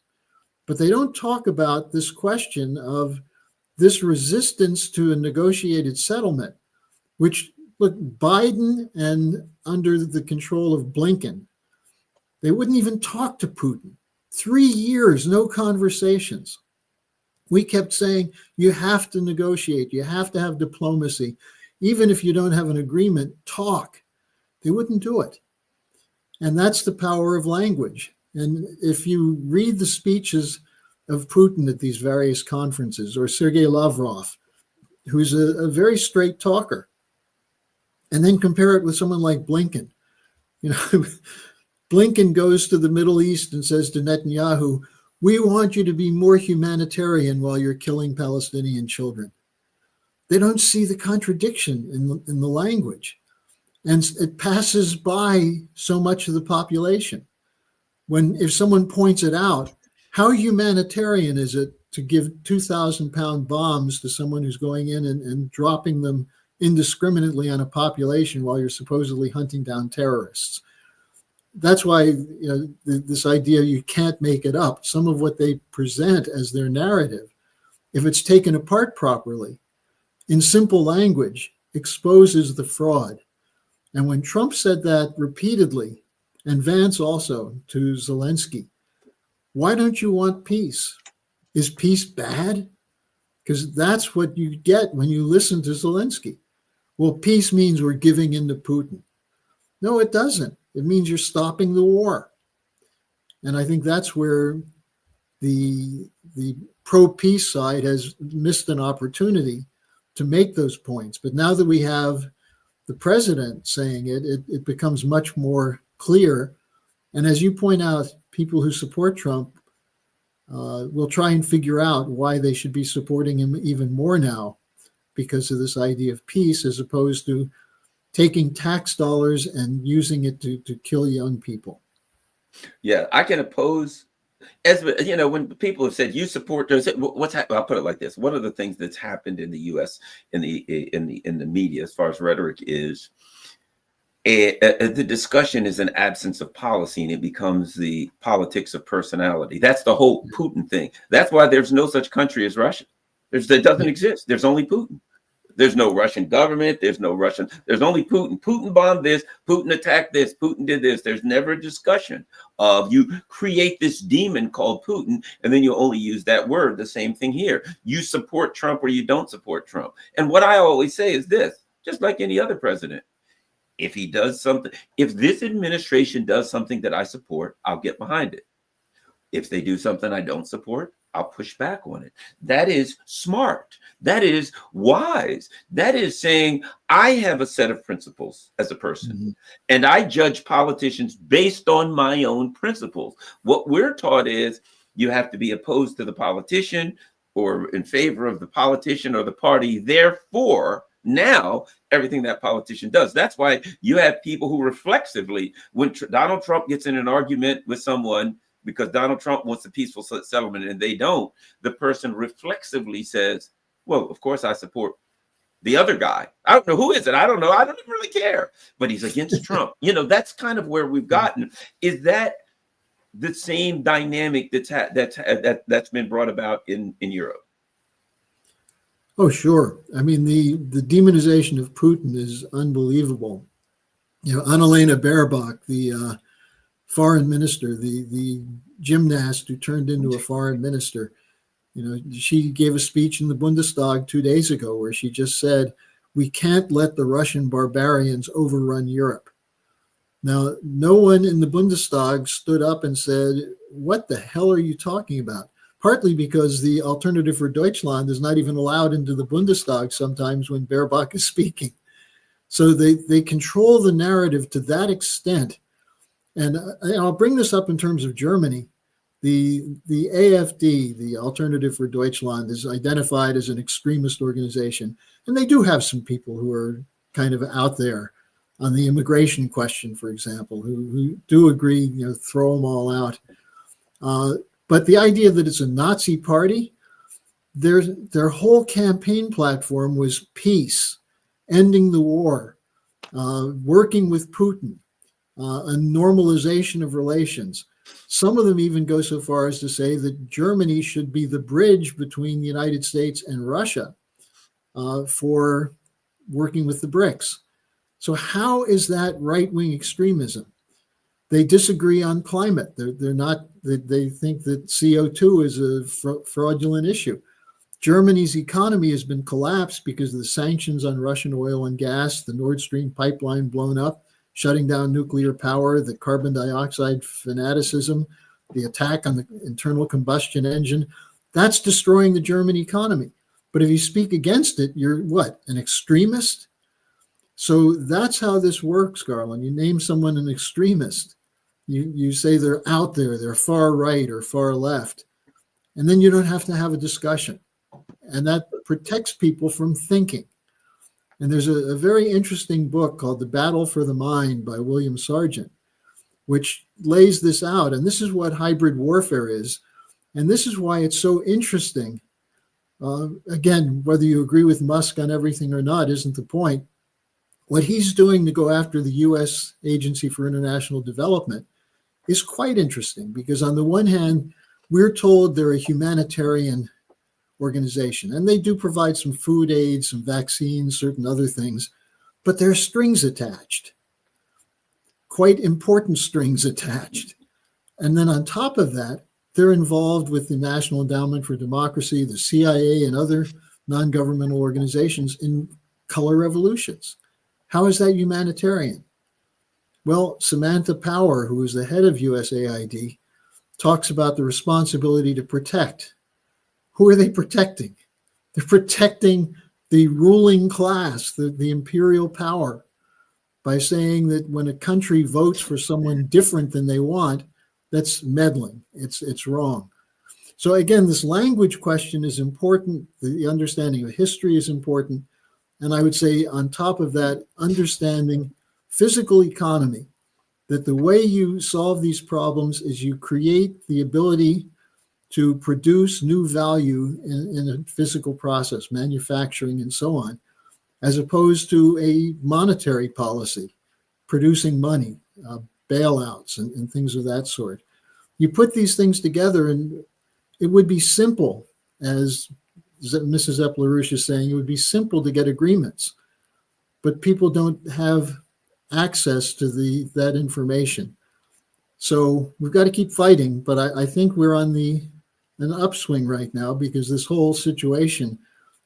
But they don't talk about this question of this resistance to a negotiated settlement, which, look, Biden and under the control of Blinken, they wouldn't even talk to Putin. 3 years, no conversations. We kept saying, you have to negotiate, you have to have diplomacy. Even if you don't have an agreement, talk. They wouldn't do it. And that's the power of language. And if you read the speeches of Putin at these various conferences, or Sergei Lavrov, who's a very straight talker, and then compare it with someone like Blinken. You know, Blinken goes to the Middle East and says to Netanyahu, we want you to be more humanitarian while you're killing Palestinian children. They don't see the contradiction in the language. And it passes by so much of the population. If someone points it out, how humanitarian is it to give 2,000-pound bombs to someone who's going in and dropping them indiscriminately on a population while you're supposedly hunting down terrorists? That's why this idea you can't make it up. Some of what they present as their narrative, if it's taken apart properly, in simple language, exposes the fraud. And when Trump said that repeatedly, and Vance also to Zelensky, why don't you want peace? Is peace bad? Because that's what you get when you listen to Zelensky. Well, peace means we're giving in to Putin. No, it doesn't. It means you're stopping the war. And I think that's where the pro-peace side has missed an opportunity to make those points. But now that we have the president saying it becomes much more clear. And as you point out, people who support Trump will try and figure out why they should be supporting him even more now because of this idea of peace, as opposed to taking tax dollars and using it to kill young people. Yeah, I can oppose, as you know, when people have said you support, what's happened? I'll put it like this: one of the things that's happened in the U.S. in the media, as far as rhetoric, is the discussion is an absence of policy, and it becomes the politics of personality. That's the whole Putin thing. That's why there's no such country as Russia. It doesn't exist. There's only Putin. There's no Russian government. There's only Putin. Putin bombed this. Putin attacked this. Putin did this. There's never a discussion of you create this demon called Putin, and then you only use that word. The same thing here. You support Trump or you don't support Trump. And what I always say is this: just like any other president. If he does something, if this administration does something that I support, I'll get behind it. If they do something I don't support, I'll push back on it. That is smart. That is wise. That is saying I have a set of principles as a person, and I judge politicians based on my own principles. What we're taught is you have to be opposed to the politician or in favor of the politician or the party. Therefore, now everything that politician does. That's why you have people who reflexively, when Donald Trump gets in an argument with someone, because Donald Trump wants a peaceful settlement and they don't, the person reflexively says, well, of course I support the other guy. I don't know who is it. I don't know. I don't really care, but he's against Trump. That's kind of where we've gotten. Is that the same dynamic that's been brought about in Europe? Oh, sure. I mean, the demonization of Putin is unbelievable. Annalena Baerbock, the foreign minister, the gymnast who turned into a foreign minister, she gave a speech in the Bundestag 2 days ago where she just said, we can't let the Russian barbarians overrun Europe. Now, no one in the Bundestag stood up and said, what the hell are you talking about? Partly because the Alternative for Deutschland is not even allowed into the Bundestag sometimes when Baerbock is speaking. So they control the narrative to that extent. And I'll bring this up in terms of Germany. The AfD, the Alternative for Deutschland, is identified as an extremist organization. And they do have some people who are kind of out there on the immigration question, for example, who do agree, throw them all out. But the idea that it's a Nazi party, their whole campaign platform was peace, ending the war, working with Putin, a normalization of relations. Some of them even go so far as to say that Germany should be the bridge between the United States and Russia for working with the BRICS. So how is that right-wing extremism? They disagree on climate. They think that CO2 is a fraudulent issue. Germany's economy has been collapsed because of the sanctions on Russian oil and gas, the Nord Stream pipeline blown up, shutting down nuclear power, the carbon dioxide fanaticism, the attack on the internal combustion engine. That's destroying the German economy. But if you speak against it, you're what, an extremist? So that's how this works, Garland. You name someone an extremist. You say they're out there, they're far right or far left, and then you don't have to have a discussion. And that protects people from thinking. And there's a very interesting book called The Battle for the Mind by William Sargent, which lays this out. And this is what hybrid warfare is. And this is why it's so interesting. Again, whether you agree with Musk on everything or not isn't the point. What he's doing to go after the U.S. Agency for International Development is quite interesting because on the one hand, we're told they're a humanitarian organization, and they do provide some food aid, some vaccines, certain other things, but there are strings attached, quite important strings attached. And then on top of that, they're involved with the National Endowment for Democracy, the CIA, and other non-governmental organizations in color revolutions. How is that humanitarian? Well, Samantha Power, who is the head of USAID, talks about the responsibility to protect. Who are they protecting? They're protecting the ruling class, the imperial power, by saying that when a country votes for someone different than they want, that's meddling. It's wrong. So again, this language question is important. The understanding of history is important. And I would say on top of that, understanding physical economy, that the way you solve these problems is you create the ability to produce new value in a physical process, manufacturing and so on, as opposed to a monetary policy, producing money, bailouts and things of that sort. You put these things together and it would be simple, as Mrs. Eplerouche is saying, it would be simple to get agreements, but people don't have access to that information. So we've got to keep fighting, but I think we're on an upswing right now because this whole situation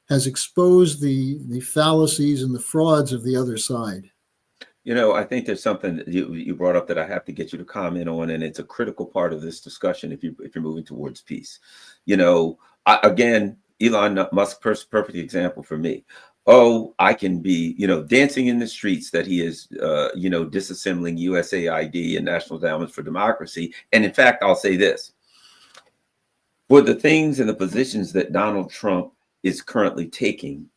has exposed the fallacies and the frauds of the other side. I think there's something that you brought up that I have to get you to comment on, and it's a critical part of this discussion if you're moving towards peace. Again, Elon Musk, perfect example for me. Oh, I can be, dancing in the streets that he is, disassembling USAID and National Endowments for Democracy. And in fact, I'll say this: for the things and the positions that Donald Trump is currently taking,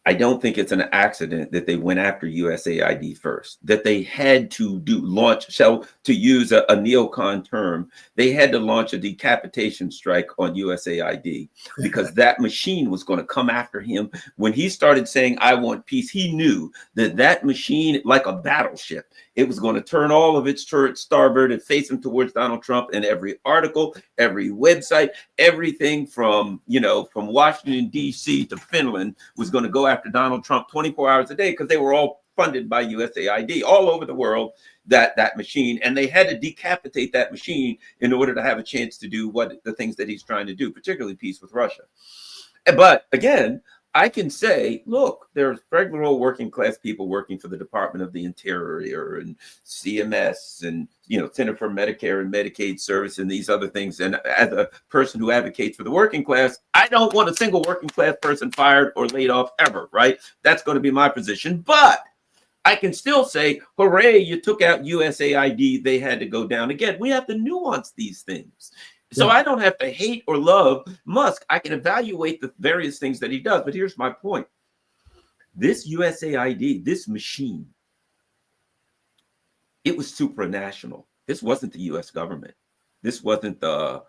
I don't think it's an accident that they went after USAID first, that they had to to use a neocon term, they had to launch a decapitation strike on USAID because that machine was going to come after him. When he started saying, I want peace, he knew that machine, like a battleship, it was going to turn all of its turrets starboard and face them towards Donald Trump. And every article, every website, everything from Washington, D.C. to Finland was going to go after Donald Trump 24 hours a day because they were all funded by USAID all over the world, that machine. And they had to decapitate that machine in order to have a chance to do the things that he's trying to do, particularly peace with Russia. But again, I can say, look, there's regular old working class people working for the Department of the Interior and CMS and, Center for Medicare and Medicaid Service and these other things. And as a person who advocates for the working class, I don't want a single working class person fired or laid off ever, right? That's going to be my position. But I can still say, hooray, you took out USAID. They had to go down. Again, we have to nuance these things. So I don't have to hate or love Musk. I can evaluate the various things that he does. But here's my point. This USAID, this machine, it was supranational. This wasn't the US government. This wasn't the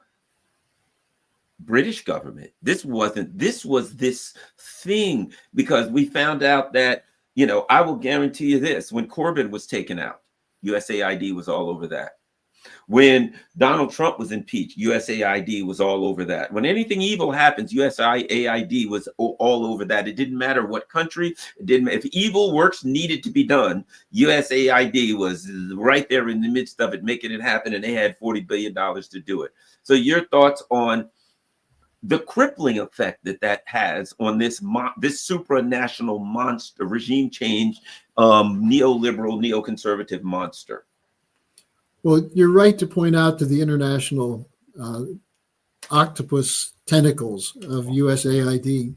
British government. This was this thing, because we found out that, I will guarantee you this, when Corbyn was taken out, USAID was all over that. When Donald Trump was impeached, USAID was all over that. When anything evil happens, USAID was all over that. It didn't matter what country. If evil works needed to be done, USAID was right there in the midst of it, making it happen, and they had $40 billion to do it. So your thoughts on the crippling effect that has on this supranational monster, regime change, neoliberal, neoconservative monster? Well, you're right to point out to the international octopus tentacles of USAID.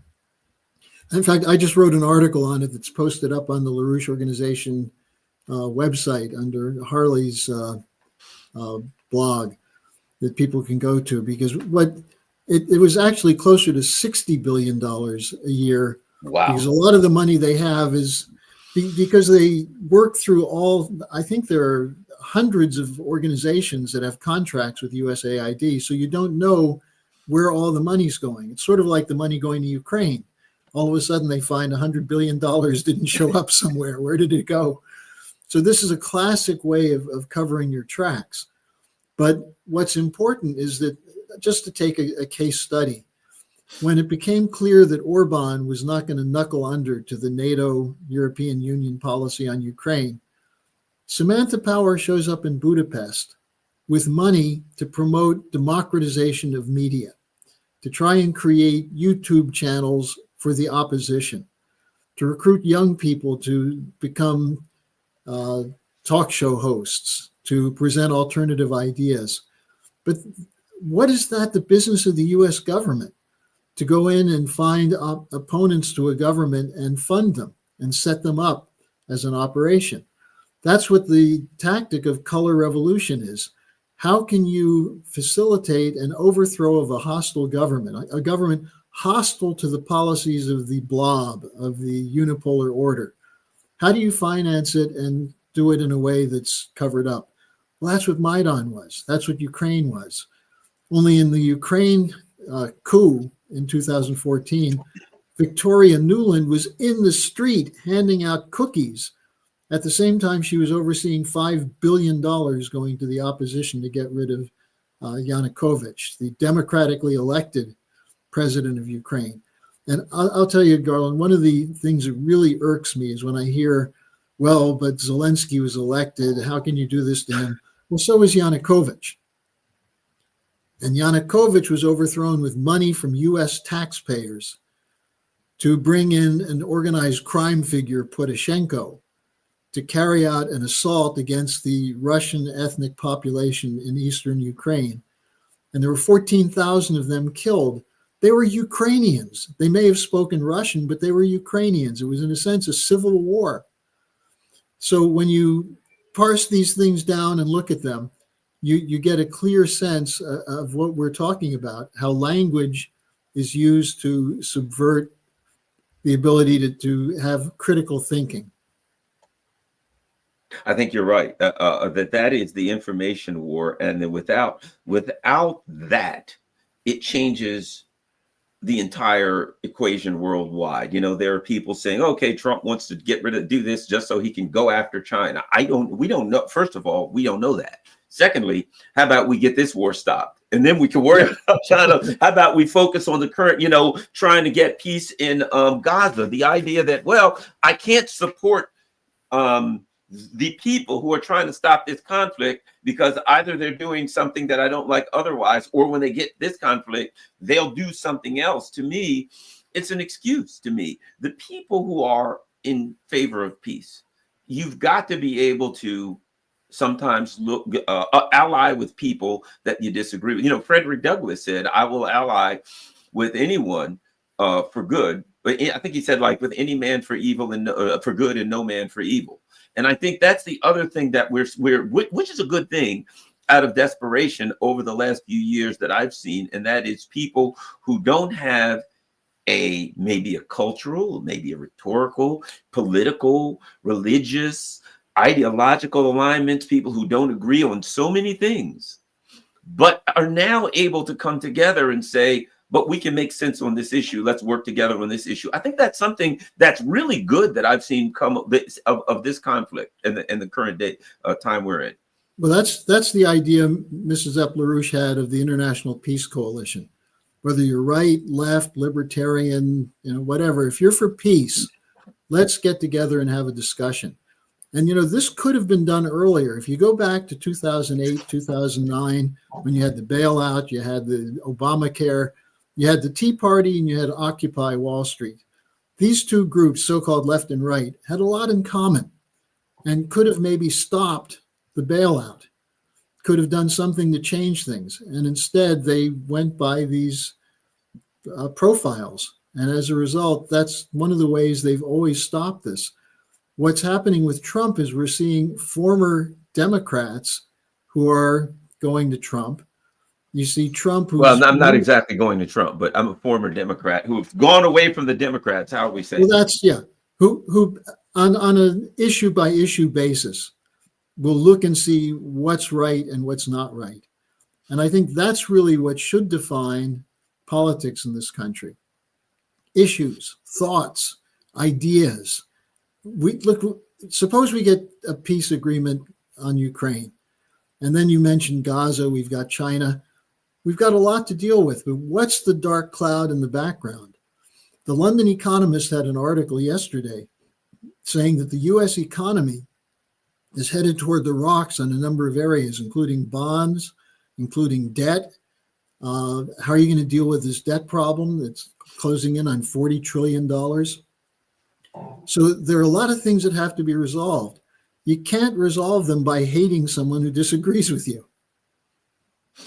In fact, I just wrote an article on it that's posted up on the LaRouche organization website under Harley's blog that people can go to, because it was actually closer to $60 billion a year. Wow. Because a lot of the money they have is because they work through I think there are hundreds of organizations that have contracts with USAID. So you don't know where all the money's going. It's sort of like the money going to Ukraine. All of a sudden they find $100 billion didn't show up somewhere. Where did it go? So this is a classic way of covering your tracks. But what's important is that, just to take a case study, when it became clear that Orban was not going to knuckle under to the NATO European Union policy on Ukraine, Samantha Power shows up in Budapest with money to promote democratization of media, to try and create YouTube channels for the opposition, to recruit young people to become talk show hosts, to present alternative ideas. But what is that the business of the US government? To go in and find opponents to a government and fund them and set them up as an operation. That's what the tactic of color revolution is. How can you facilitate an overthrow of a hostile government, a government hostile to the policies of the blob, of the unipolar order? How do you finance it and do it in a way that's covered up? Well, that's what Maidan was. That's what Ukraine was. Only in the Ukraine coup in 2014, Victoria Nuland was in the street handing out cookies. At the same time, she was overseeing $5 billion going to the opposition to get rid of Yanukovych, the democratically elected president of Ukraine. And I'll tell you, Garland, one of the things that really irks me is when I hear, well, but Zelensky was elected. How can you do this to him? Well, so was Yanukovych. And Yanukovych was overthrown with money from US taxpayers. to bring in an organized crime figure, Poroshenko, to carry out an assault against the Russian ethnic population in eastern Ukraine. And there were 14,000 of them killed. They were Ukrainians. They may have spoken Russian, but they were Ukrainians. It was, in a sense, a civil war. So when you parse these things down and look at them, you get a clear sense of what we're talking about, how language is used to subvert the ability to have critical thinking. I think you're right. That is the information war, and then without that, it changes the entire equation worldwide. You know, there are people saying, "Okay, Trump wants to do this just so he can go after China." We don't know. First of all, we don't know that. Secondly, how about we get this war stopped, and then we can worry about China? How about we focus on the current, trying to get peace in Gaza? The idea that, well, I can't support the people who are trying to stop this conflict because either they're doing something that I don't like otherwise, or when they get this conflict, they'll do something else. To me, it's an excuse. To me, the people who are in favor of peace, you've got to be able to sometimes ally with people that you disagree with. You know, Frederick Douglass said, "I will ally with anyone for good," but I think he said, like, with any man for evil and for good, and no man for evil. And I think that's the other thing that which is a good thing out of desperation over the last few years that I've seen, and that is people who don't have maybe a cultural, maybe a rhetorical, political, religious, ideological alignments, people who don't agree on so many things, but are now able to come together and say, but we can make sense on this issue. Let's work together on this issue. I think that's something that's really good that I've seen come of this conflict in the current day time we're in. Well, that's the idea Mrs. Eplerouche had of the International Peace Coalition. Whether you're right, left, libertarian, whatever, if you're for peace, let's get together and have a discussion. And, this could have been done earlier. If you go back to 2008, 2009, when you had the bailout, you had the Obamacare, you had the Tea Party, and you had Occupy Wall Street. These two groups, so-called left and right, had a lot in common and could have maybe stopped the bailout, could have done something to change things. And instead, they went by these profiles. And as a result, that's one of the ways they've always stopped this. What's happening with Trump is we're seeing former Democrats who are going to Trump. You see Trump. Well, I'm not exactly going to Trump, but I'm a former Democrat who've gone away from the Democrats. How are we saying? Well, that's, yeah. Who on an issue by issue basis will look and see what's right and what's not right. And I think that's really what should define politics in this country. Issues, thoughts, ideas. Suppose we get a peace agreement on Ukraine, and then you mentioned Gaza, we've got China. We've got a lot to deal with, but what's the dark cloud in the background? The London Economist had an article yesterday saying that the U.S. economy is headed toward the rocks on a number of areas, including bonds, including debt. How are you going to deal with this debt problem that's closing in on $40 trillion? So there are a lot of things that have to be resolved. You can't resolve them by hating someone who disagrees with you.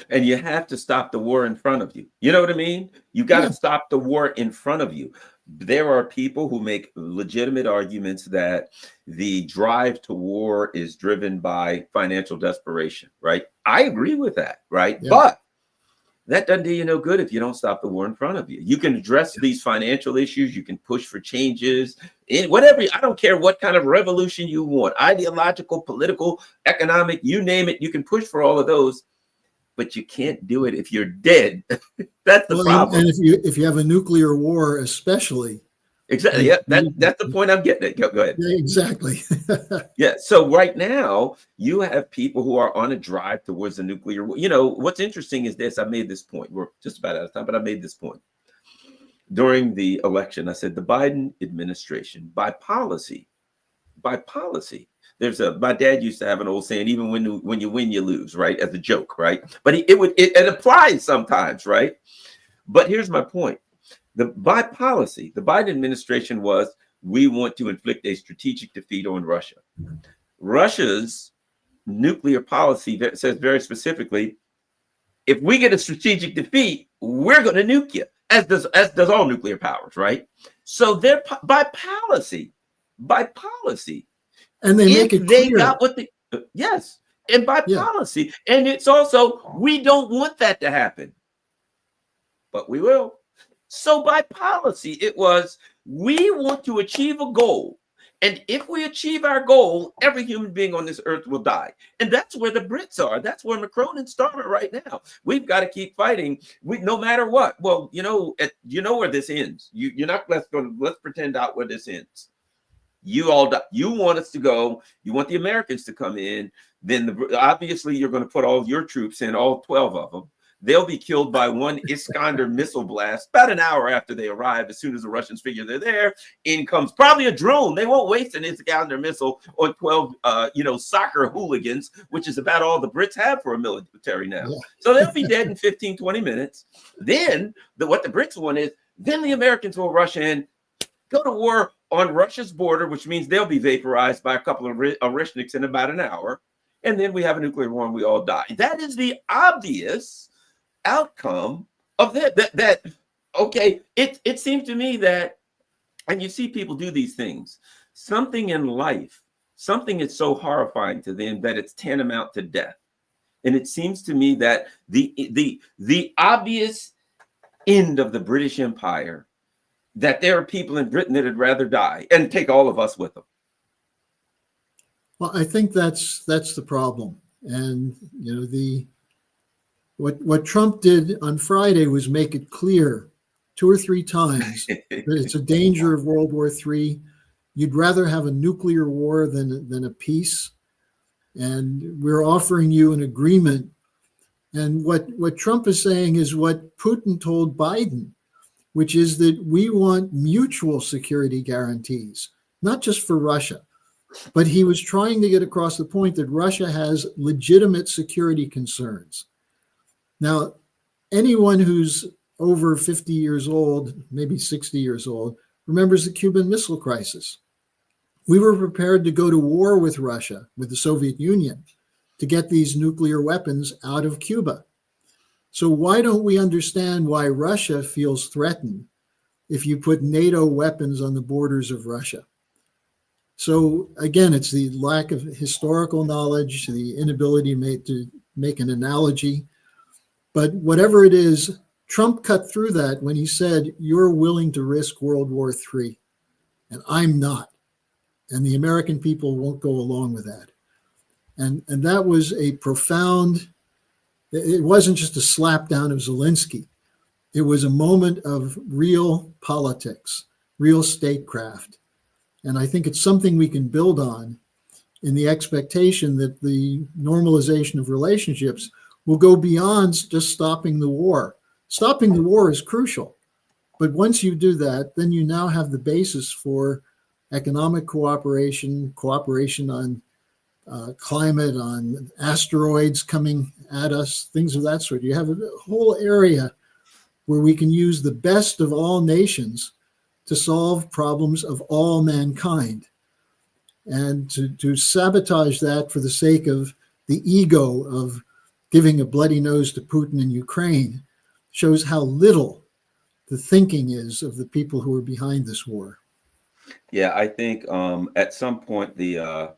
And you have to stop the war in front of you. You know what I mean? You got to stop the war in front of you. There are people who make legitimate arguments that the drive to war is driven by financial desperation, right? I agree with that, right? Yeah. But that doesn't do you no good if you don't stop the war in front of you. You can address these financial issues. You can push for changes in whatever. I don't care what kind of revolution you want, ideological, political, economic, you name it. You can push for all of those. But you can't do it if you're dead. That's the problem. And if you have a nuclear war, especially. Exactly. Yeah, that's the point I'm getting at. Go ahead. Exactly. Yeah. So right now, you have people who are on a drive towards a nuclear war. You know, what's interesting is this. I made this point. We're just about out of time, but I made this point. During the election, I said the Biden administration, by policy, my dad used to have an old saying, even when you win, you lose, right? As a joke, right? But it applies sometimes, right? But here's my point. By policy, the Biden administration was, we want to inflict a strategic defeat on Russia. Russia's nuclear policy that says very specifically, if we get a strategic defeat, we're going to nuke you, as does all nuclear powers, right? So they're by policy, And they make it they clear. got what they yes, and by policy, and it's also, we don't want that to happen, but we will. So by policy, it was, we want to achieve a goal. And if we achieve our goal, every human being on this earth will die. And that's where the Brits are. That's where Macron and Starmer right now. We've got to keep fighting, no matter what. Well, you know where this ends. You're not, let's pretend out where this ends. You all die. You want us to go. You want the Americans to come in. Then obviously you're going to put all your troops in, all 12 of them. They'll be killed by one Iskander missile blast about an hour after they arrive. As soon as the Russians figure they're there, in comes probably a drone. They won't waste an Iskander missile on 12, soccer hooligans, which is about all the Brits have for a military now. Yeah. So they'll be dead in 15, 20 minutes. Then what the Brits want is, then the Americans will rush in, go to war on Russia's border, which means they'll be vaporized by a couple of Orishniks in about an hour. And then we have a nuclear war and we all die. That is the obvious outcome of that. Okay, it seems to me that, and you see people do these things, something in life, something is so horrifying to them that it's tantamount to death. And it seems to me that the obvious end of the British Empire, that there are people in Britain that would rather die and take all of us with them. Well, I think that's the problem. And what Trump did on Friday was make it clear 2 or 3 times that it's a danger of World War III. You'd rather have a nuclear war than a peace. And we're offering you an agreement. And what Trump is saying is what Putin told Biden, which is that we want mutual security guarantees, not just for Russia. But he was trying to get across the point that Russia has legitimate security concerns. Now, anyone who's over 50 years old, maybe 60 years old, remembers the Cuban Missile Crisis. We were prepared to go to war with Russia, with the Soviet Union, to get these nuclear weapons out of Cuba. So why don't we understand why Russia feels threatened if you put NATO weapons on the borders of Russia? So again, it's the lack of historical knowledge, the inability to make an analogy. But whatever it is, Trump cut through that when he said, you're willing to risk World War III, and I'm not. And the American people won't go along with that. And that was a profound, it wasn't just a slap down of Zelensky. It was a moment of real politics, real statecraft. And I think it's something we can build on in the expectation that the normalization of relationships will go beyond just stopping the war. Stopping the war is crucial. But once you do that, then you now have the basis for economic cooperation on climate, on asteroids coming at us, things of that sort. You have a whole area where we can use the best of all nations to solve problems of all mankind. And to sabotage that for the sake of the ego of giving a bloody nose to Putin in Ukraine shows how little the thinking is of the people who are behind this war. Yeah, I think at some point the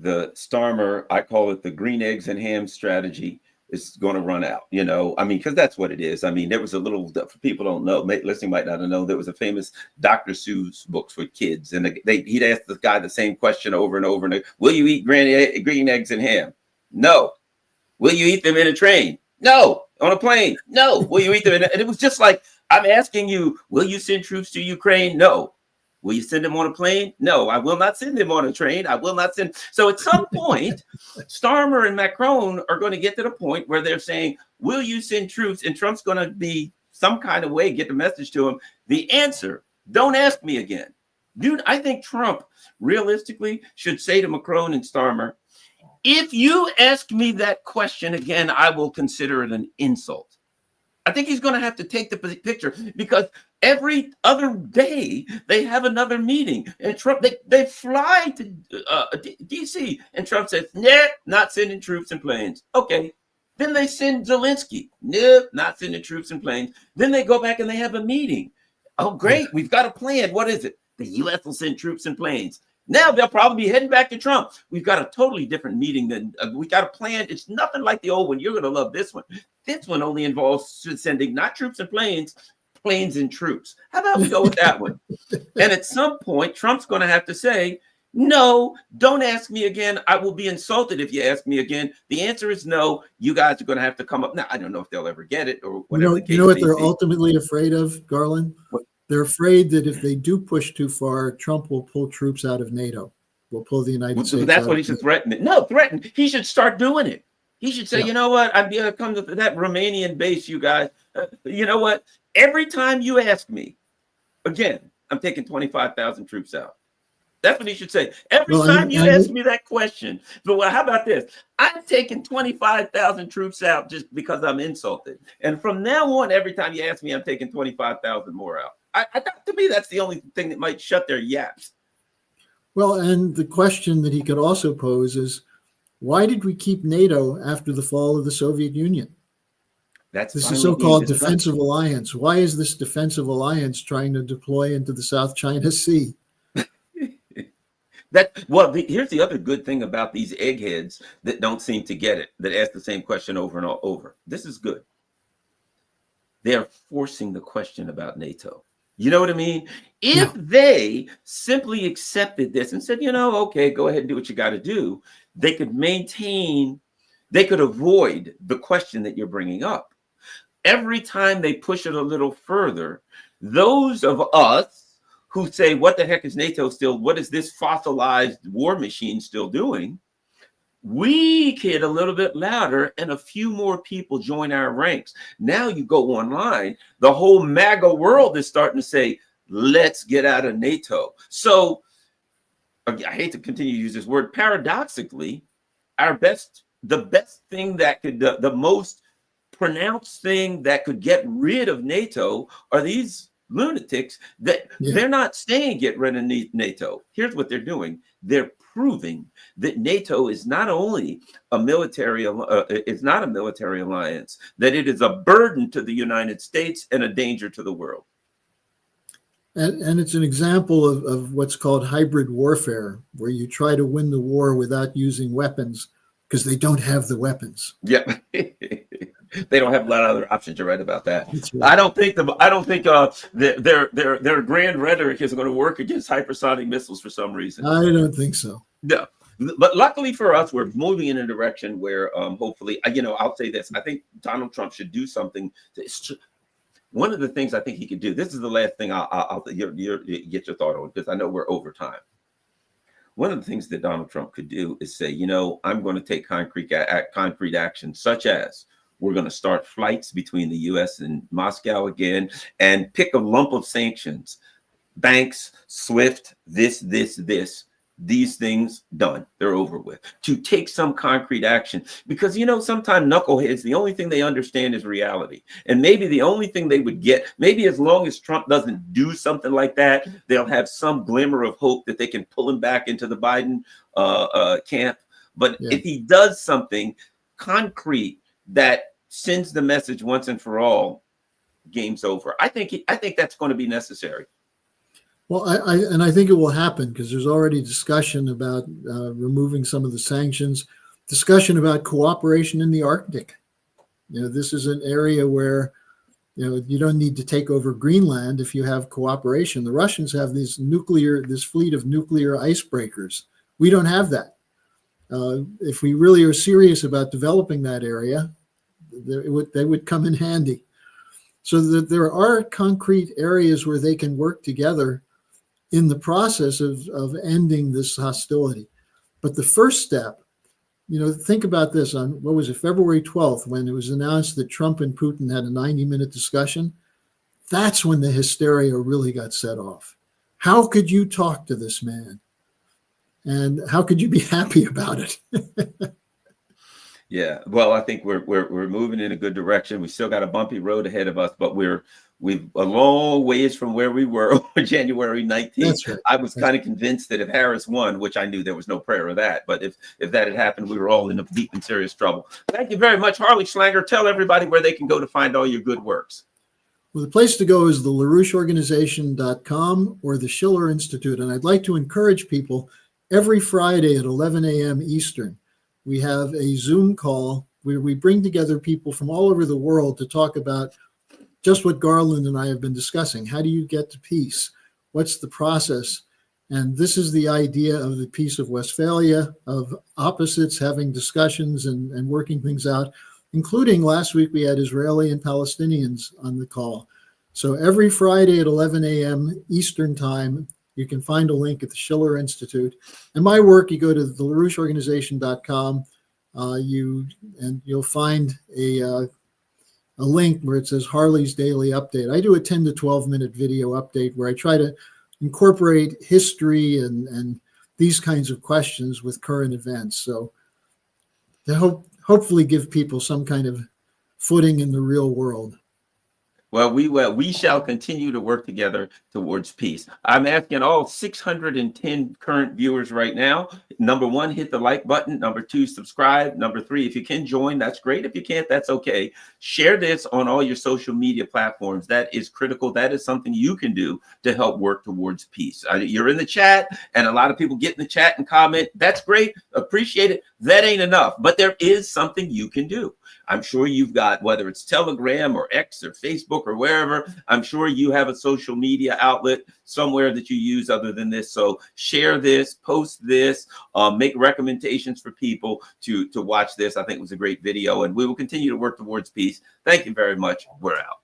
Starmer, I call it the green eggs and ham strategy, is going to run out, because that's what it is. There was a little, for people don't know, listening might not know, there was a famous Dr. Seuss books for kids. And he'd ask the guy the same question over and over. And will you eat green eggs and ham? No. Will you eat them in a train? No. On a plane? No. Will you eat them and it was just like, I'm asking you, will you send troops to Ukraine? No. Will you send them on a plane? No, I will not send them on a train. I will not send. So at some point, Starmer and Macron are going to get to the point where they're saying, will you send troops? And Trump's going to be some kind of way, get the message to him. The answer, don't ask me again. Dude, I think Trump realistically should say to Macron and Starmer, if you ask me that question again, I will consider it an insult. I think he's going to have to take the picture because every other day they have another meeting, and Trump they fly to D.C. and Trump says, "Nah, not sending troops and planes." Okay, then they send Zelensky. Nope, not sending troops and planes. Then they go back and they have a meeting. Oh, great, we've got a plan. What is it? The U.S. will send troops and planes. Now they'll probably be heading back to Trump. We've got a totally different meeting than we got a plan. It's nothing like the old one. You're going to love this one. This one only involves sending not troops and planes, planes and troops. How about we go with that one? And at some point, Trump's going to have to say, no, don't ask me again. I will be insulted if you ask me again. The answer is no. You guys are going to have to come up. Now, I don't know if they'll ever get it or whatever. You know what they're ultimately afraid of, Garland? What? They're afraid that if they do push too far, Trump will pull troops out of NATO. Will pull the United States. That's what he should threaten. No, threaten. He should start doing it. He should say, you know what? I'm going to come to that Romanian base, you guys. You know what? Every time you ask me, again, I'm taking 25,000 troops out. That's what he should say. Every time you ask me that question. But how about this? I'm taking 25,000 troops out just because I'm insulted. And from now on, every time you ask me, I'm taking 25,000 more out. To me, that's the only thing that might shut their yaps. Well, and the question that he could also pose is, why did we keep NATO after the fall of the Soviet Union? This is a so-called defensive alliance. Why is this defensive alliance trying to deploy into the South China Sea? Here's the other good thing about these eggheads that don't seem to get it, that ask the same question over and over. This is good. They're forcing the question about NATO. You know what I mean? If they simply accepted this and said, okay, go ahead and do what you got to do, they could avoid the question that you're bringing up. Every time they push it a little further, those of us who say, what the heck is NATO still? What is this fossilized war machine still doing? We get a little bit louder and a few more people join our ranks. Now you go online, the whole MAGA world is starting to say, let's get out of NATO. So I hate to continue to use this word, paradoxically, the best thing that could, the most pronounced thing that could get rid of NATO are these lunatics that they're not saying get rid of NATO. Here's what they're doing. They're proving that NATO is not only a military, it's not a military alliance, that it is a burden to the United States and a danger to the world. And it's an example of what's called hybrid warfare, where you try to win the war without using weapons because they don't have the weapons. Yeah. They don't have a lot of other options. You're right about that. Right. I don't think their grand rhetoric is going to work against hypersonic missiles for some reason. I don't think so. No, but luckily for us, we're moving in a direction where hopefully, I'll say this: I think Donald Trump should do something. One of the things I think he could do. This is the last thing I'll get your thought on, because I know we're over time. One of the things that Donald Trump could do is say, I'm going to take concrete action, such as we're going to start flights between the U.S. and Moscow again, and pick a lump of sanctions, banks, SWIFT, these things done. They're over with. To take some concrete action, because sometimes knuckleheads, the only thing they understand is reality, and maybe the only thing they would get, maybe as long as Trump doesn't do something like that, they'll have some glimmer of hope that they can pull him back into the Biden camp. But if he does something concrete that sends the message once and for all, game's over. I think that's going to be necessary. Well, I think it will happen, because there's already discussion about removing some of the sanctions, discussion about cooperation in the Arctic. This is an area where, you don't need to take over Greenland if you have cooperation. The Russians have this fleet of nuclear icebreakers. We don't have that. If we really are serious about developing that area, they would come in handy. So that there are concrete areas where they can work together in the process of ending this hostility. But the first step, think about this, on February 12th, when it was announced that Trump and Putin had a 90-minute discussion. That's when the hysteria really got set off. How could you talk to this man? And how could you be happy about it? Yeah. Well, I think we're moving in a good direction. We still got a bumpy road ahead of us, but we've a long ways from where we were on January 19th. That's right. I was That's kind of convinced that if Harris won, which I knew there was no prayer of that, but if that had happened, we were all in deep and serious trouble. Thank you very much, Harley Schlanger. Tell everybody where they can go to find all your good works. Well, the place to go is the LaRoucheOrganization.com or the Schiller Institute. And I'd like to encourage people every Friday at 11 a.m. Eastern, we have a Zoom call where we bring together people from all over the world to talk about just what Garland and I have been discussing. How do you get to peace? What's the process? And this is the idea of the Peace of Westphalia, of opposites having discussions and working things out, including last week we had Israeli and Palestinians on the call. So every Friday at 11 a.m. Eastern time, you can find a link at the Schiller Institute. And my work, you go to the LaRoucheOrganization.com, you'll find a link where it says Harley's Daily Update. I do a 10 to 12 minute video update where I try to incorporate history and these kinds of questions with current events. So to hopefully give people some kind of footing in the real world. Well, we shall continue to work together towards peace. I'm asking all 610 current viewers right now. Number one, hit the like button. Number two, subscribe. Number three, if you can join, that's great. If you can't, that's okay. Share this on all your social media platforms. That is critical. That is something you can do to help work towards peace. You're in the chat, and a lot of people get in the chat and comment. That's great. Appreciate it. That ain't enough, but there is something you can do. I'm sure you've got, whether it's Telegram or X or Facebook or wherever, I'm sure you have a social media outlet somewhere that you use other than this. So share this, post this, make recommendations for people to watch this. I think it was a great video, and we will continue to work towards peace. Thank you very much. We're out.